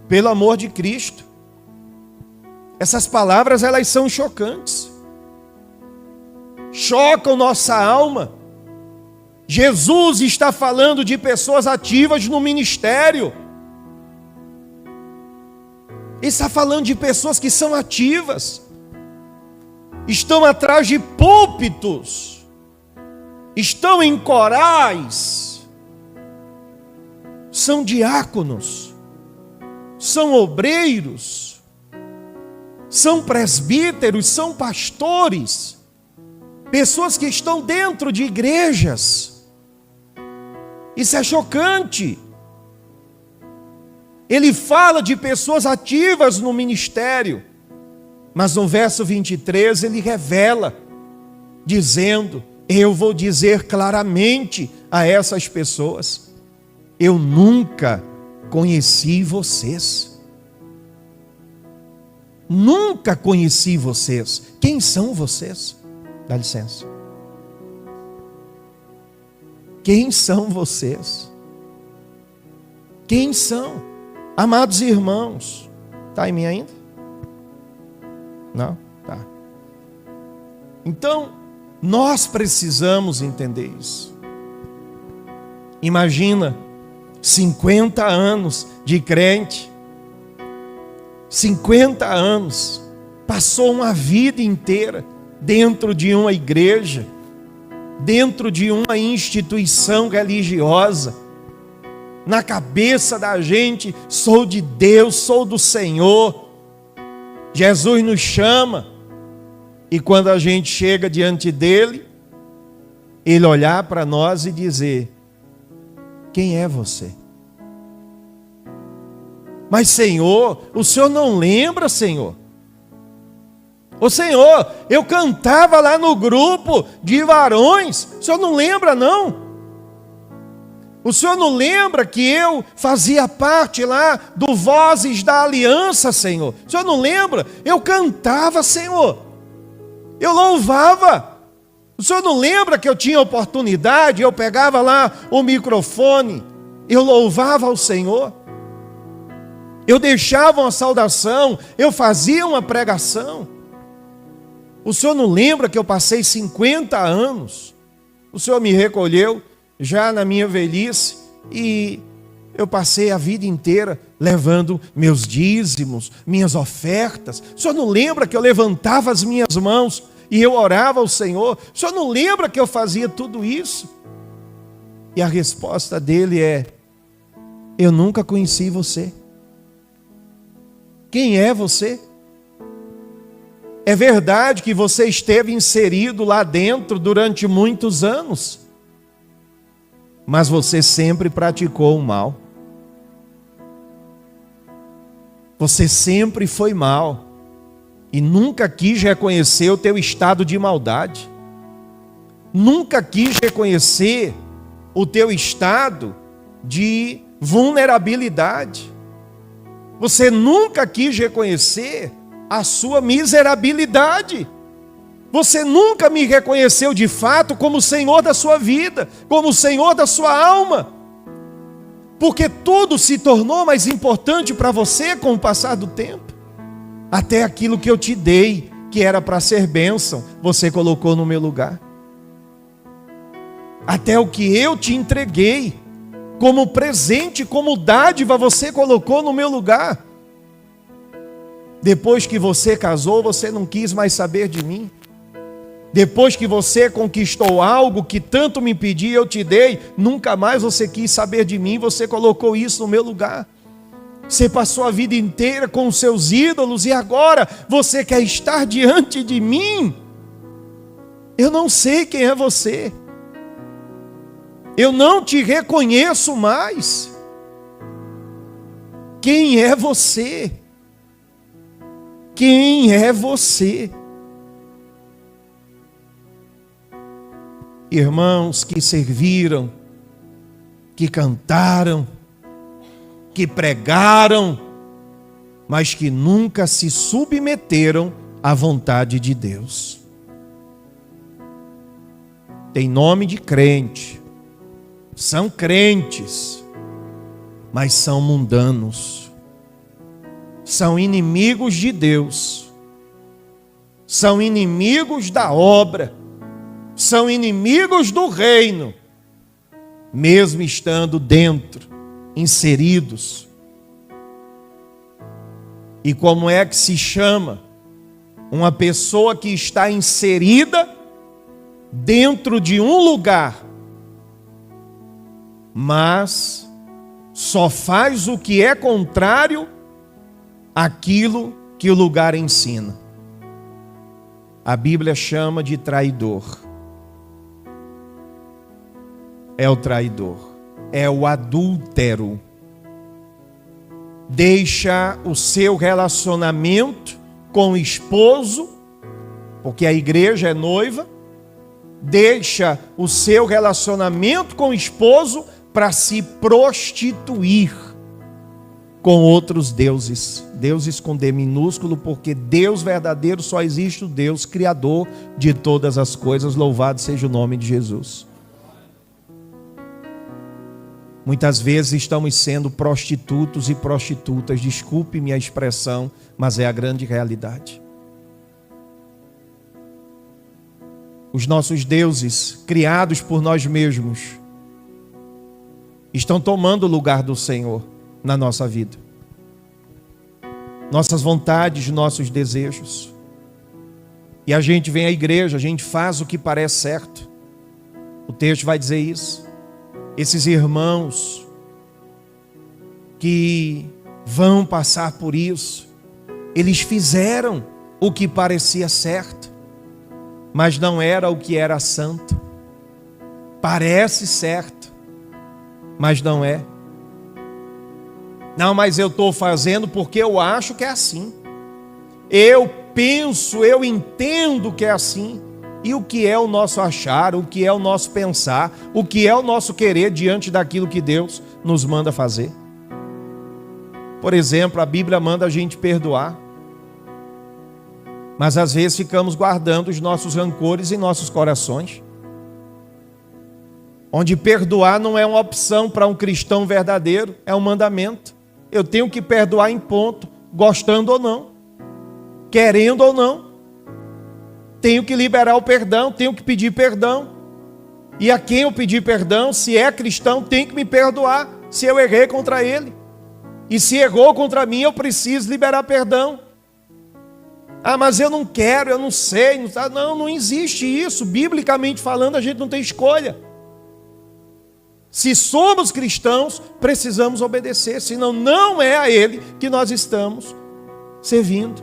pelo amor de Cristo, essas palavras, elas são chocantes. Chocam nossa alma. Jesus está falando de pessoas ativas no ministério. Ele está falando de pessoas que são ativas, estão atrás de púlpitos, estão em corais, são diáconos, são obreiros, são presbíteros, são pastores, pessoas que estão dentro de igrejas. Isso é chocante. Ele fala de pessoas ativas no ministério, mas no verso 23 ele revela, dizendo: eu vou dizer claramente a essas pessoas: eu nunca conheci vocês. Nunca conheci vocês. Quem são vocês? Dá licença. Quem são vocês? Quem são? Amados irmãos, está em mim ainda? Não? Tá. Então, nós precisamos entender isso. Imagina, 50 anos de crente, 50 anos, passou uma vida inteira dentro de uma igreja, dentro de uma instituição religiosa. Na cabeça da gente, sou de Deus, sou do Senhor. Jesus nos chama, e quando a gente chega diante dele, ele olhar para nós e dizer: quem é você? Mas Senhor, o Senhor não lembra, Senhor? Ô Senhor, eu cantava lá no grupo de varões, o Senhor não lembra não? O Senhor não lembra que eu fazia parte lá do Vozes da Aliança, Senhor? O Senhor não lembra? Eu cantava, Senhor. Eu louvava. O Senhor não lembra que eu tinha oportunidade? Eu pegava lá o microfone, eu louvava ao Senhor. Eu deixava uma saudação, eu fazia uma pregação. O Senhor não lembra que eu passei 50 anos? O Senhor me recolheu já na minha velhice, e eu passei a vida inteira levando meus dízimos, minhas ofertas. O Senhor não lembra que eu levantava as minhas mãos e eu orava ao Senhor? O Senhor não lembra que eu fazia tudo isso? E a resposta dele é: eu nunca conheci você. Quem é você? É verdade que você esteve inserido lá dentro durante muitos anos, mas você sempre praticou o mal. Você sempre foi mal e nunca quis reconhecer o teu estado de maldade. Nunca quis reconhecer o teu estado de vulnerabilidade. Você nunca quis reconhecer a sua miserabilidade. Você nunca me reconheceu de fato como o Senhor da sua vida, como o Senhor da sua alma. Porque tudo se tornou mais importante para você com o passar do tempo. Até aquilo que eu te dei, que era para ser bênção, você colocou no meu lugar. Até o que eu te entreguei, como presente, como dádiva, você colocou no meu lugar. Depois que você casou, você não quis mais saber de mim. Depois que você conquistou algo que tanto me pedia, eu te dei, nunca mais você quis saber de mim, você colocou isso no meu lugar. Você passou a vida inteira com os seus ídolos e agora você quer estar diante de mim? Eu não sei quem é você. Eu não te reconheço mais. Quem é você? Quem é você? Irmãos que serviram que cantaram, que pregaram, mas que nunca se submeteram à vontade de Deus. Tem nome de crente, são crentes, mas são mundanos, são inimigos de Deus, são inimigos da obra, são inimigos do reino, mesmo estando dentro, inseridos. E como é que se chama uma pessoa que está inserida dentro de um lugar, mas só faz o que é contrário àquilo que o lugar ensina? A Bíblia chama de traidor. É o traidor, é o adúltero. Deixa o seu relacionamento com o esposo, porque a igreja é noiva, deixa o seu relacionamento com o esposo para se prostituir com outros deuses. Deuses com D minúsculo, porque Deus verdadeiro só existe o Deus criador de todas as coisas. Louvado seja o nome de Jesus. Muitas vezes estamos sendo prostitutos e prostitutas, desculpe-me a expressão, mas é a grande realidade. Os nossos deuses, criados por nós mesmos, estão tomando o lugar do Senhor na nossa vida. Nossas vontades, nossos desejos. E a gente vem à igreja, a gente faz o que parece certo. O texto vai dizer isso. Esses irmãos que vão passar por isso, eles fizeram o que parecia certo, mas não era o que era santo. Parece certo, mas não é. Não, mas eu estou fazendo porque eu acho que é assim. Eu penso, eu entendo que é assim. E o que é o nosso achar, o que é o nosso pensar, o que é o nosso querer diante daquilo que Deus nos manda fazer? Por exemplo, a Bíblia manda a gente perdoar. Mas às vezes ficamos guardando os nossos rancores em nossos corações. Onde perdoar não é uma opção para um cristão verdadeiro, é um mandamento. Eu tenho que perdoar em ponto, gostando ou não, querendo ou não. Tenho que liberar o perdão, tenho que pedir perdão. E a quem eu pedir perdão, se é cristão, tem que me perdoar se eu errei contra ele. E se errou contra mim, eu preciso liberar perdão. Ah, mas eu não quero, eu não sei. Não existe isso. Biblicamente falando, a gente não tem escolha. Se somos cristãos, precisamos obedecer, senão não é a Ele que nós estamos servindo.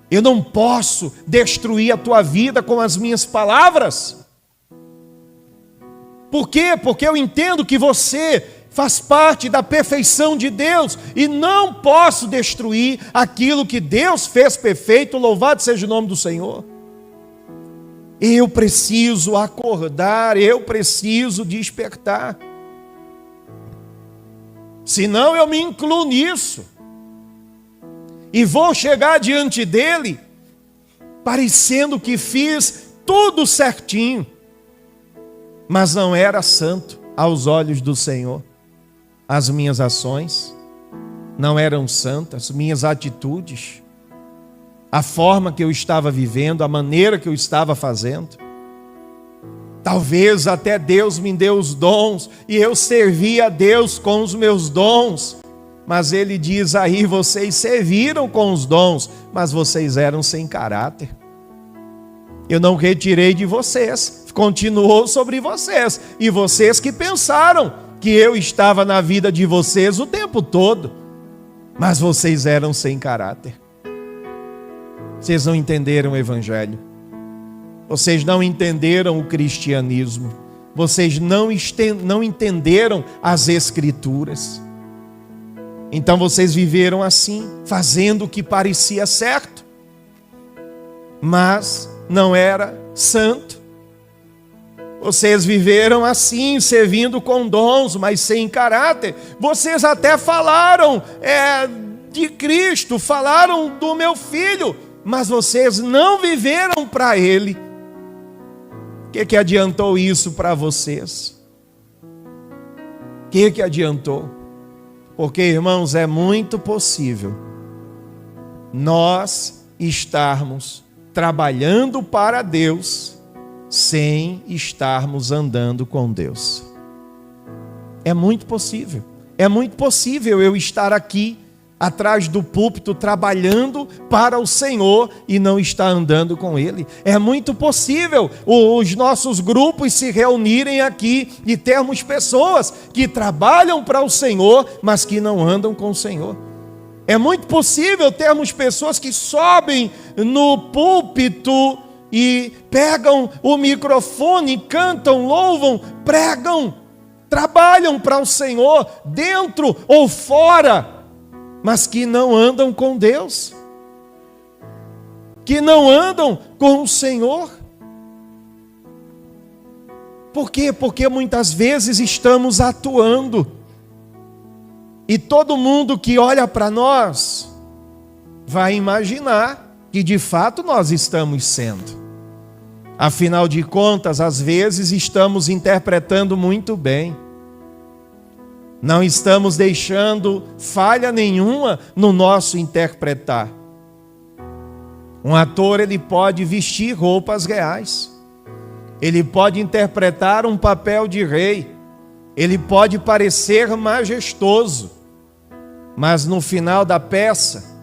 Eu não posso destruir a tua vida com as minhas palavras. Por quê? Porque eu entendo que você faz parte da perfeição de Deus e não posso destruir aquilo que Deus fez perfeito. Louvado seja o nome do Senhor. Eu preciso acordar, eu preciso despertar. Senão eu me incluo nisso. E vou chegar diante dele parecendo que fiz tudo certinho, mas não era santo aos olhos do Senhor. As minhas ações não eram santas, minhas atitudes, a forma que eu estava vivendo, a maneira que eu estava fazendo. Talvez até Deus me deu os dons e eu servi a Deus com os meus dons. Mas ele diz aí, vocês serviram com os dons, mas vocês eram sem caráter. Eu não retirei de vocês, continuou sobre vocês. E vocês que pensaram que eu estava na vida de vocês o tempo todo, mas vocês eram sem caráter. Vocês não entenderam o Evangelho. Vocês não entenderam o cristianismo. Vocês não entenderam as Escrituras. Então vocês viveram assim, fazendo o que parecia certo, mas não era santo. Vocês viveram assim, servindo com dons, mas sem caráter. Vocês até falaram de Cristo, falaram do meu filho, mas vocês não viveram para Ele. O que adiantou isso para vocês? O que adiantou? Porque, irmãos, é muito possível nós estarmos trabalhando para Deus sem estarmos andando com Deus. É muito possível. É muito possível eu estar aqui atrás do púlpito trabalhando para o Senhor e não estar andando com Ele. É muito possível os nossos grupos se reunirem aqui e termos pessoas que trabalham para o Senhor, mas que não andam com o Senhor. É muito possível termos pessoas que sobem no púlpito e pegam o microfone, cantam, louvam, pregam, trabalham para o Senhor, dentro ou fora, mas que não andam com Deus, que não andam com o Senhor. Por quê? Porque muitas vezes estamos atuando, e todo mundo que olha para nós vai imaginar que de fato nós estamos sendo. Afinal de contas, às vezes estamos interpretando muito bem. Não estamos deixando falha nenhuma no nosso interpretar. Um ator, ele pode vestir roupas reais. Ele pode interpretar um papel de rei. Ele pode parecer majestoso. Mas no final da peça,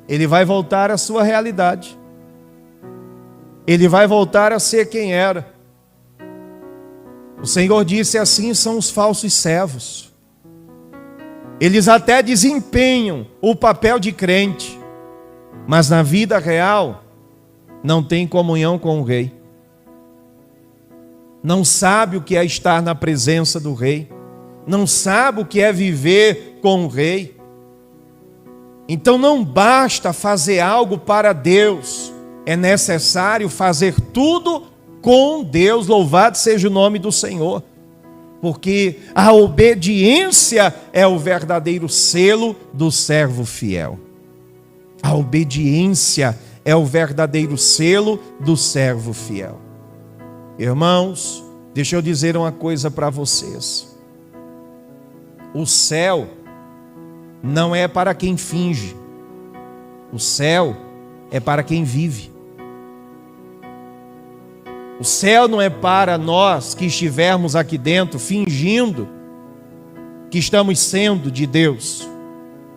ele vai voltar à sua realidade. Ele vai voltar a ser quem era. O Senhor disse: assim são os falsos servos. Eles até desempenham o papel de crente, mas na vida real não tem comunhão com o rei. Não sabe o que é estar na presença do rei. Não sabe o que é viver com o rei. Então não basta fazer algo para Deus, é necessário fazer tudo com Deus. Louvado seja o nome do Senhor, porque a obediência é o verdadeiro selo do servo fiel. A obediência é o verdadeiro selo do servo fiel. Irmãos, deixa eu dizer uma coisa para vocês. O céu não é para quem finge. O céu é para quem vive. O céu não é para nós que estivermos aqui dentro fingindo que estamos sendo de Deus.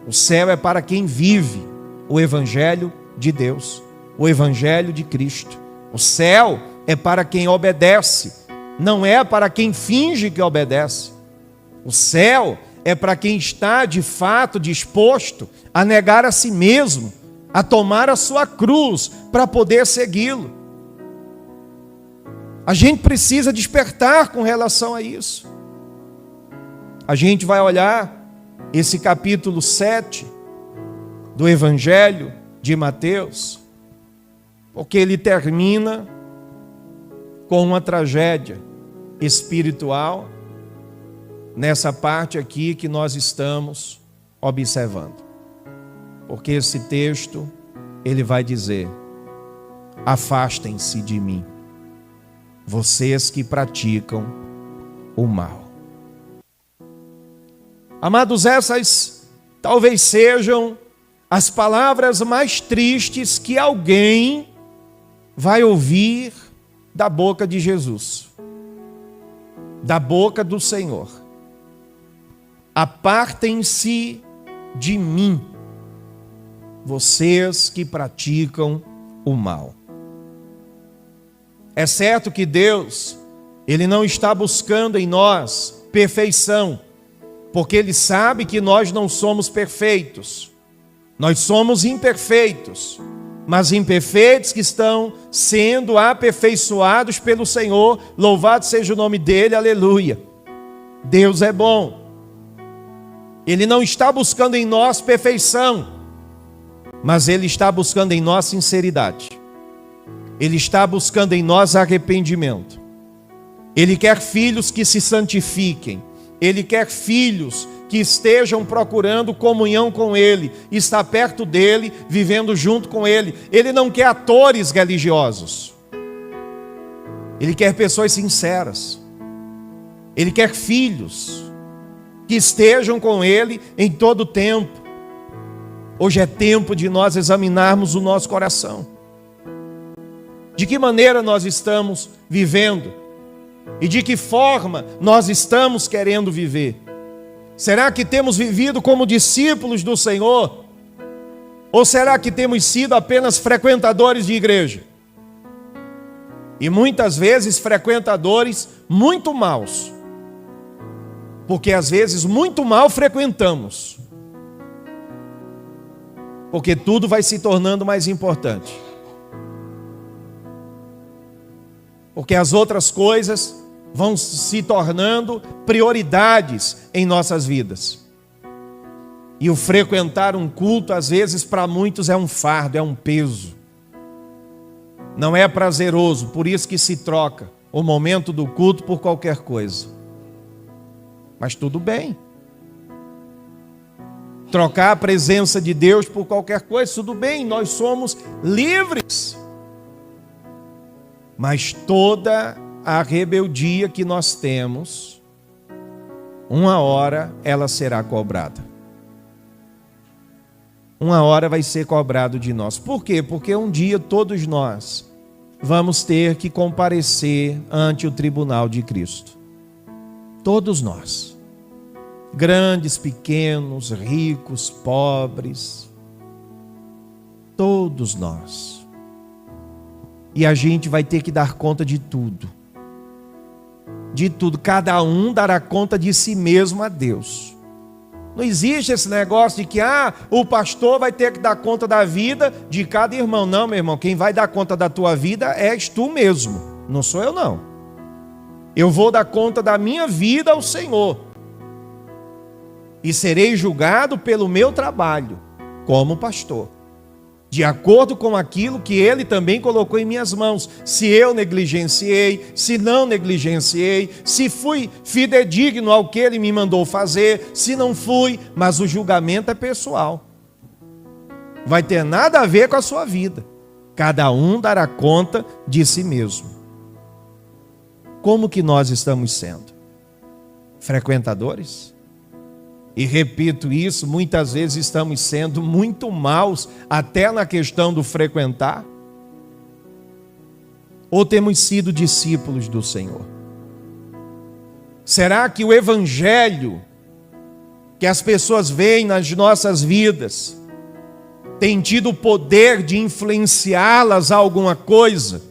O céu é para quem vive o Evangelho de Deus, o Evangelho de Cristo. O céu é para quem obedece, não é para quem finge que obedece. O céu é para quem está de fato disposto a negar a si mesmo, a tomar a sua cruz para poder segui-lo. A gente precisa despertar com relação a isso. A gente vai olhar esse capítulo 7 do Evangelho de Mateus, porque ele termina com uma tragédia espiritual nessa parte aqui que nós estamos observando. Porque esse texto, ele vai dizer: afastem-se de mim, vocês que praticam o mal. Amados, essas talvez sejam as palavras mais tristes que alguém vai ouvir da boca de Jesus, da boca do Senhor. Apartem-se de mim, vocês que praticam o mal. É certo que Deus, Ele não está buscando em nós perfeição, porque Ele sabe que nós não somos perfeitos. Nós somos imperfeitos, mas imperfeitos que estão sendo aperfeiçoados pelo Senhor. Louvado seja o nome dEle, aleluia. Deus é bom. Ele não está buscando em nós perfeição, mas Ele está buscando em nós sinceridade. Ele está buscando em nós arrependimento. Ele quer filhos que se santifiquem. Ele quer filhos que estejam procurando comunhão com Ele, estar perto dEle, vivendo junto com Ele. Ele não quer atores religiosos. Ele quer pessoas sinceras. Ele quer filhos que estejam com Ele em todo o tempo. Hoje é tempo de nós examinarmos o nosso coração. De que maneira nós estamos vivendo? E de que forma nós estamos querendo viver? Será que temos vivido como discípulos do Senhor? Ou será que temos sido apenas frequentadores de igreja? E muitas vezes frequentadores muito maus. Porque às vezes muito mal frequentamos. Porque tudo vai se tornando mais importante. Porque as outras coisas vão se tornando prioridades em nossas vidas. E o frequentar um culto, às vezes, para muitos é um fardo, é um peso. Não é prazeroso, por isso que se troca o momento do culto por qualquer coisa. Mas tudo bem. Trocar a presença de Deus por qualquer coisa, tudo bem, nós somos livres. Mas toda a rebeldia que nós temos, uma hora ela será cobrada. Uma hora vai ser cobrado de nós. Por quê? Porque um dia todos nós vamos ter que comparecer ante o tribunal de Cristo. Todos nós. Grandes, pequenos, ricos, pobres. Todos nós. E a gente vai ter que dar conta de tudo. De tudo. Cada um dará conta de si mesmo a Deus. Não existe esse negócio de que o pastor vai ter que dar conta da vida de cada irmão. Não, meu irmão, quem vai dar conta da tua vida és tu mesmo. Não sou eu, não. Eu vou dar conta da minha vida ao Senhor. E serei julgado pelo meu trabalho como pastor. De acordo com aquilo que Ele também colocou em minhas mãos. Se eu negligenciei, se não negligenciei, se fui fidedigno ao que Ele me mandou fazer, se não fui, mas o julgamento é pessoal. Vai ter nada a ver com a sua vida. Cada um dará conta de si mesmo. Como que nós estamos sendo? Frequentadores? E repito isso, muitas vezes estamos sendo muito maus, até na questão do frequentar. Ou temos sido discípulos do Senhor? Será que o evangelho que as pessoas veem nas nossas vidas tem tido o poder de influenciá-las a alguma coisa?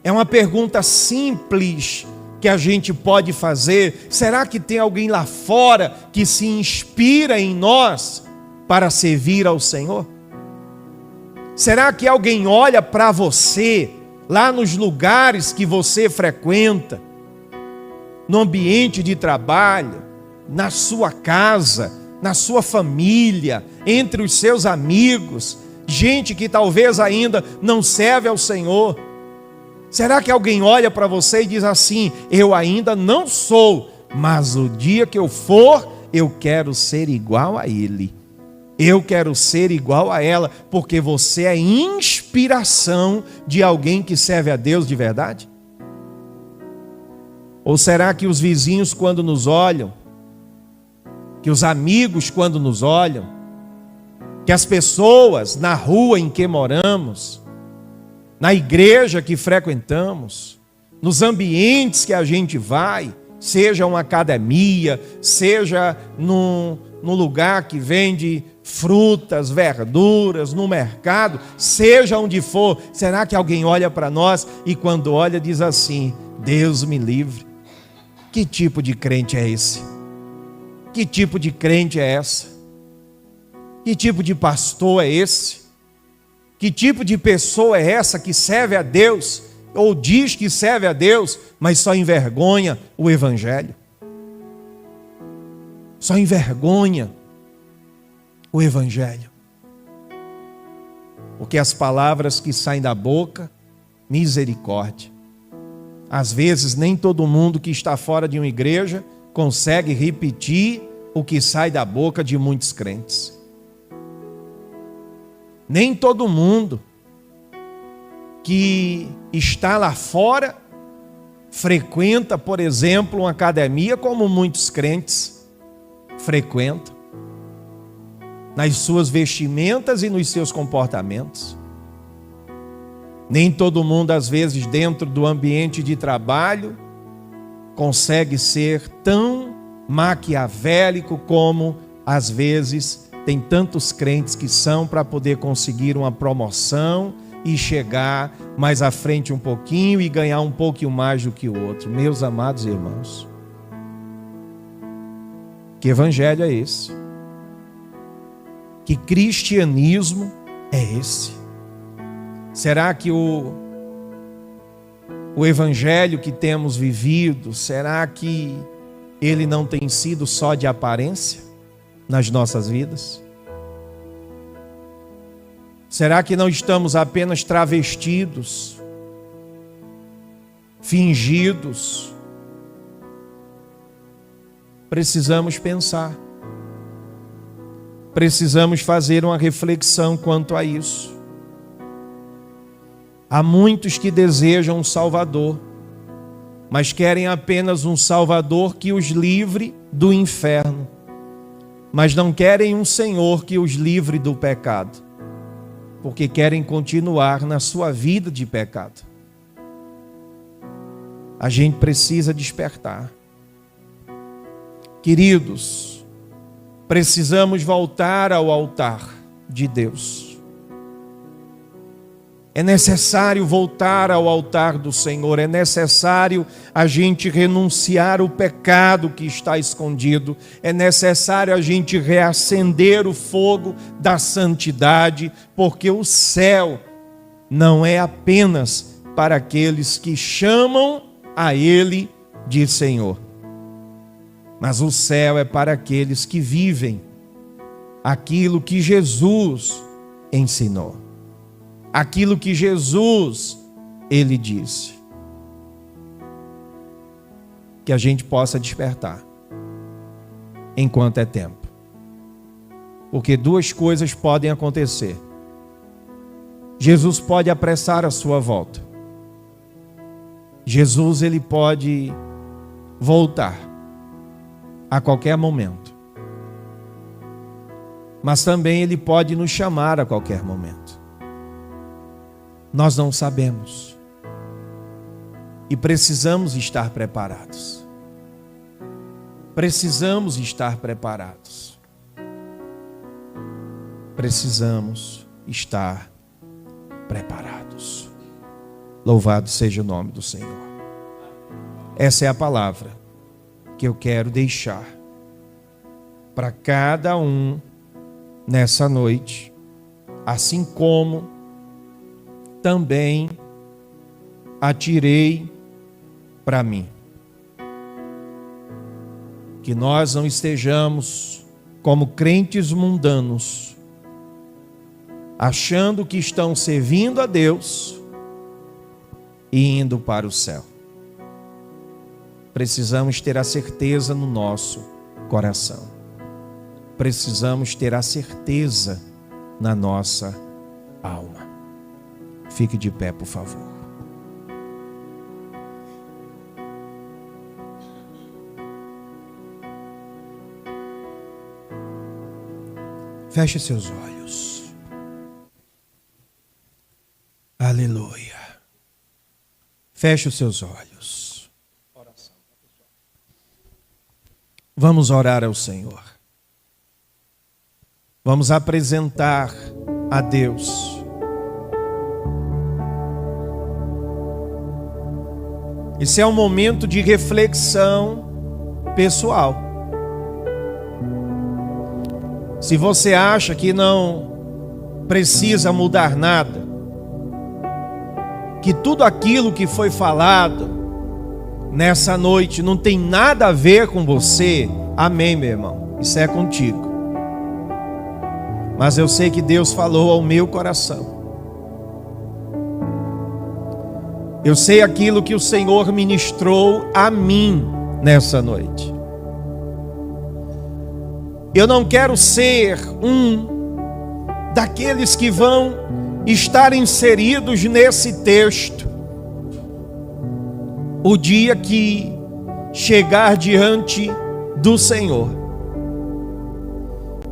É uma pergunta simples que a gente pode fazer. Será que tem alguém lá fora que se inspira em nós para servir ao Senhor? Será que alguém olha para você lá nos lugares que você frequenta, no ambiente de trabalho, na sua casa, na sua família, entre os seus amigos, gente que talvez ainda não serve ao Senhor? Será que alguém olha para você e diz assim: eu ainda não sou, mas o dia que eu for, eu quero ser igual a ele. Eu quero ser igual a ela, porque você é inspiração de alguém que serve a Deus de verdade? Ou será que os vizinhos quando nos olham, que os amigos quando nos olham, que as pessoas na rua em que moramos, na igreja que frequentamos, nos ambientes que a gente vai, seja uma academia, seja num lugar que vende frutas, verduras, no mercado, seja onde for, será que alguém olha para nós e quando olha diz assim: Deus me livre? Que tipo de crente é esse? Que tipo de crente é essa? Que tipo de pastor é esse? Que tipo de pessoa é essa que serve a Deus, ou diz que serve a Deus, mas só envergonha o Evangelho? Só envergonha o Evangelho. Porque as palavras que saem da boca, misericórdia. Às vezes, nem todo mundo que está fora de uma igreja consegue repetir o que sai da boca de muitos crentes. Nem todo mundo que está lá fora frequenta, por exemplo, uma academia como muitos crentes frequentam, nas suas vestimentas e nos seus comportamentos. Nem todo mundo, às vezes, dentro do ambiente de trabalho, consegue ser tão maquiavélico como, às vezes, tem tantos crentes que são para poder conseguir uma promoção e chegar mais à frente um pouquinho e ganhar um pouquinho mais do que o outro. Meus amados irmãos, que evangelho é esse? Que cristianismo é esse? Será que o evangelho que temos vivido, será que ele não tem sido só de aparência nas nossas vidas? Será que não estamos apenas travestidos, fingidos? Precisamos pensar. Precisamos fazer uma reflexão quanto a isso. Há muitos que desejam um Salvador, mas querem apenas um Salvador que os livre do inferno, mas não querem um Senhor que os livre do pecado, porque querem continuar na sua vida de pecado. A gente precisa despertar. Queridos, precisamos voltar ao altar de Deus. É necessário voltar ao altar do Senhor, é necessário a gente renunciar o pecado que está escondido, é necessário a gente reacender o fogo da santidade, porque o céu não é apenas para aqueles que chamam a Ele de Senhor, mas o céu é para aqueles que vivem aquilo que Jesus ensinou. Aquilo que Jesus, Ele disse. Que a gente possa despertar enquanto é tempo. Porque duas coisas podem acontecer. Jesus pode apressar a sua volta. Jesus, Ele pode voltar a qualquer momento. Mas também Ele pode nos chamar a qualquer momento. Nós não sabemos. E precisamos estar preparados. Precisamos estar preparados. Precisamos estar preparados. Louvado seja o nome do Senhor. Essa é a palavra que eu quero deixar para cada um nessa noite, assim como também atirei para mim. Que nós não estejamos como crentes mundanos, achando que estão servindo a Deus e indo para o céu. Precisamos ter a certeza no nosso coração. Precisamos ter a certeza na nossa alma. Fique de pé, por favor. Feche seus olhos. Aleluia. Feche os seus olhos. Vamos orar ao Senhor. Vamos apresentar a Deus esse é um momento de reflexão pessoal. Se você acha que não precisa mudar nada, que tudo aquilo que foi falado nessa noite não tem nada a ver com você, amém, meu irmão, isso é contigo. Mas eu sei que Deus falou ao meu coração. Eu sei aquilo que o Senhor ministrou a mim nessa noite. Eu não quero ser um daqueles que vão estar inseridos nesse texto o dia que chegar diante do Senhor.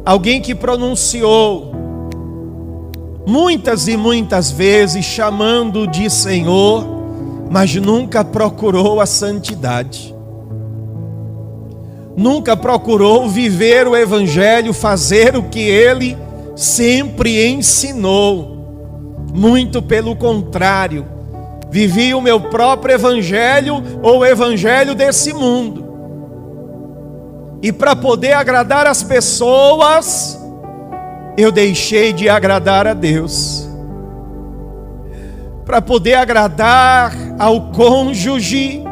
Alguém que pronunciou muitas e muitas vezes chamando de Senhor, mas nunca procurou a santidade. Nunca procurou viver o Evangelho, fazer o que ele sempre ensinou. Muito pelo contrário, vivia o meu próprio Evangelho ou o Evangelho desse mundo. E para poder agradar as pessoas, eu deixei de agradar a Deus. Para poder agradar ao cônjuge,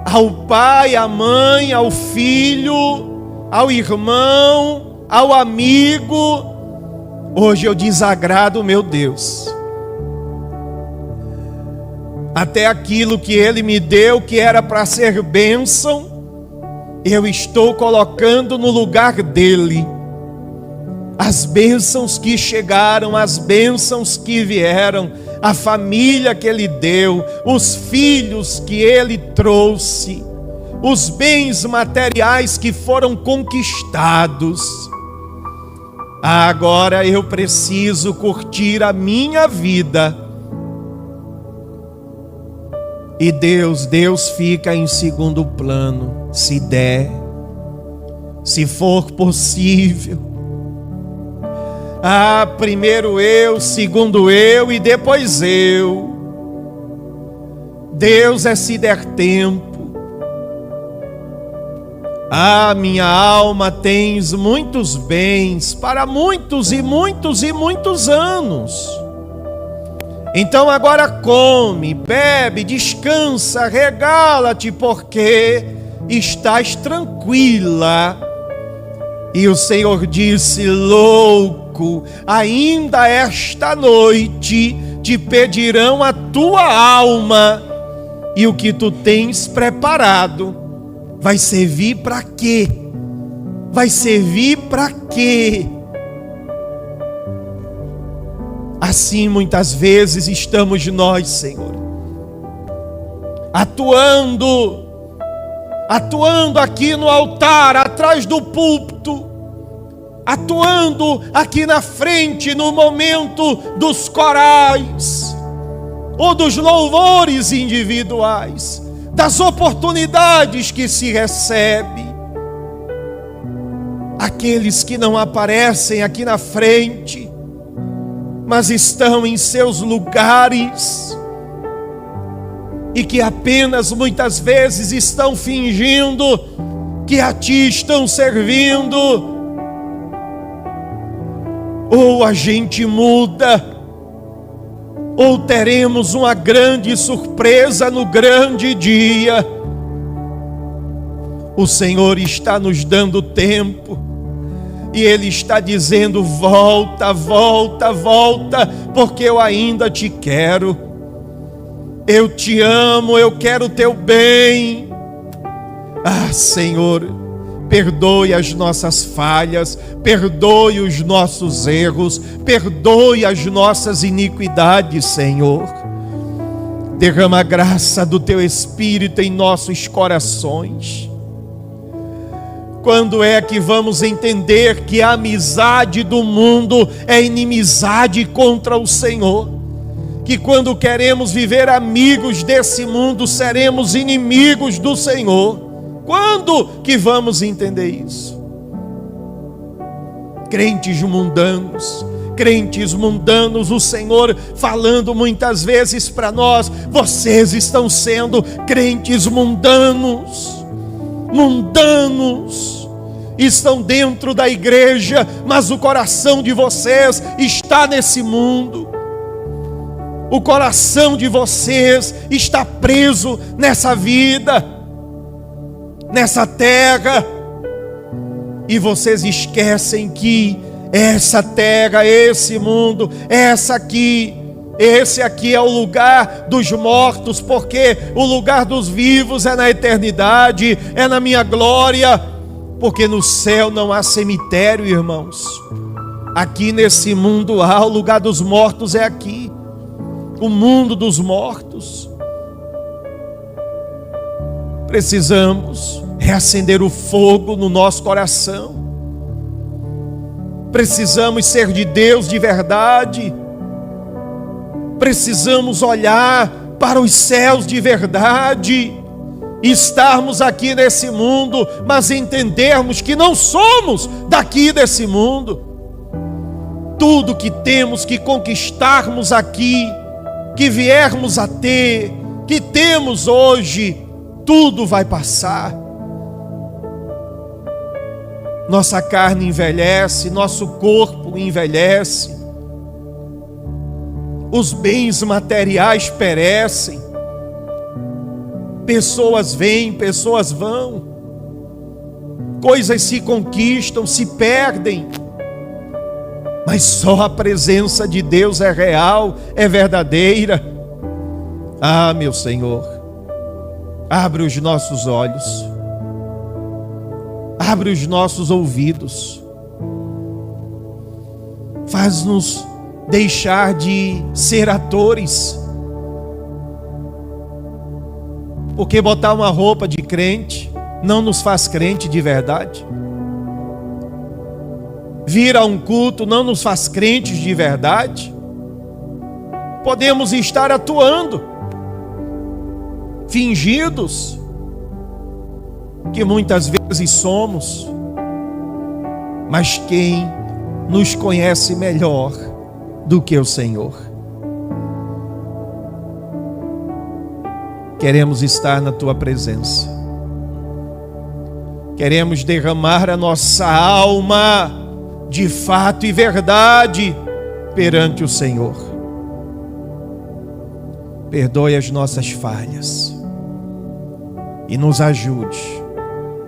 ao pai, à mãe, ao filho, ao irmão, ao amigo, hoje eu desagrado o meu Deus. Até aquilo que Ele me deu, que era para ser bênção, eu estou colocando no lugar dEle. As bênçãos que chegaram, as bênçãos que vieram, a família que Ele deu, os filhos que Ele trouxe, os bens materiais que foram conquistados. Agora eu preciso curtir a minha vida. E Deus fica em segundo plano, se der, se for possível. Primeiro eu, segundo eu e depois eu. Deus é se der tempo. Minha alma, tens muitos bens para muitos e muitos e muitos anos. Então agora come, bebe, descansa, regala-te, porque estás tranquila. E o Senhor disse: louco, ainda esta noite te pedirão a tua alma, e o que tu tens preparado vai servir para quê? Vai servir para quê? Assim muitas vezes estamos nós, Senhor, atuando aqui no altar, atrás do púlpito, atuando aqui na frente no momento dos corais, ou dos louvores individuais, das oportunidades que se recebe. Aqueles que não aparecem aqui na frente, mas estão em seus lugares, e que apenas muitas vezes estão fingindo que a ti estão servindo. Ou a gente muda, ou teremos uma grande surpresa no grande dia. O Senhor está nos dando tempo, e Ele está dizendo: volta, volta, volta, porque eu ainda te quero. Eu te amo, eu quero o teu bem. Senhor, perdoe as nossas falhas, perdoe os nossos erros, perdoe as nossas iniquidades, Senhor. Derrama a graça do teu Espírito em nossos corações. Quando é que vamos entender que a amizade do mundo é inimizade contra o Senhor? Que quando queremos viver amigos desse mundo, seremos inimigos do Senhor? Quando que vamos entender isso? Crentes mundanos, o Senhor falando muitas vezes para nós: vocês estão sendo crentes mundanos. Estão dentro da igreja, mas o coração de vocês está nesse mundo. O coração de vocês está preso nessa vida, nessa terra, e vocês esquecem que essa terra, esse mundo, essa aqui Esse aqui é o lugar dos mortos, porque o lugar dos vivos é na eternidade, é na minha glória, porque no céu não há cemitério, irmãos. Aqui nesse mundo há, o lugar dos mortos é aqui, o mundo dos mortos. Precisamos reacender o fogo no nosso coração. Precisamos ser de Deus de verdade. Precisamos olhar para os céus de verdade, estarmos aqui nesse mundo, mas entendermos que não somos daqui desse mundo. Tudo que temos que conquistarmos aqui, que viermos a ter, que temos hoje, tudo vai passar. Nossa carne envelhece, nosso corpo envelhece, os bens materiais perecem, pessoas vêm, pessoas vão, coisas se conquistam, se perdem, mas só a presença de Deus é real, é verdadeira. Ah, meu Senhor, abre os nossos olhos, abre os nossos ouvidos, faz-nos deixar de ser atores, porque botar uma roupa de crente não nos faz crente de verdade. Vir a um culto não nos faz crentes de verdade. Podemos estar atuando, fingidos, que muitas vezes somos, mas quem nos conhece melhor do que o Senhor? Queremos estar na tua presença, queremos derramar a nossa alma de fato e verdade perante o Senhor. Perdoe as nossas falhas e nos ajude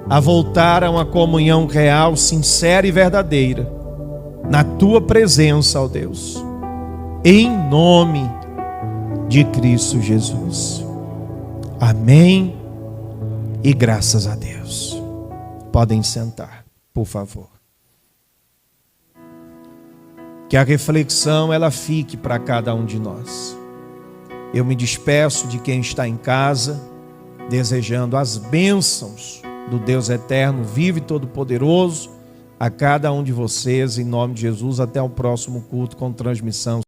a voltar a uma comunhão real, sincera e verdadeira na tua presença, ó Deus, em nome de Cristo Jesus. Amém e graças a Deus. Podem sentar, por favor. Que a reflexão ela fique para cada um de nós. Eu me despeço de quem está em casa, desejando as bênçãos do Deus eterno, vivo e todo-poderoso, a cada um de vocês, em nome de Jesus. Até o próximo culto com transmissão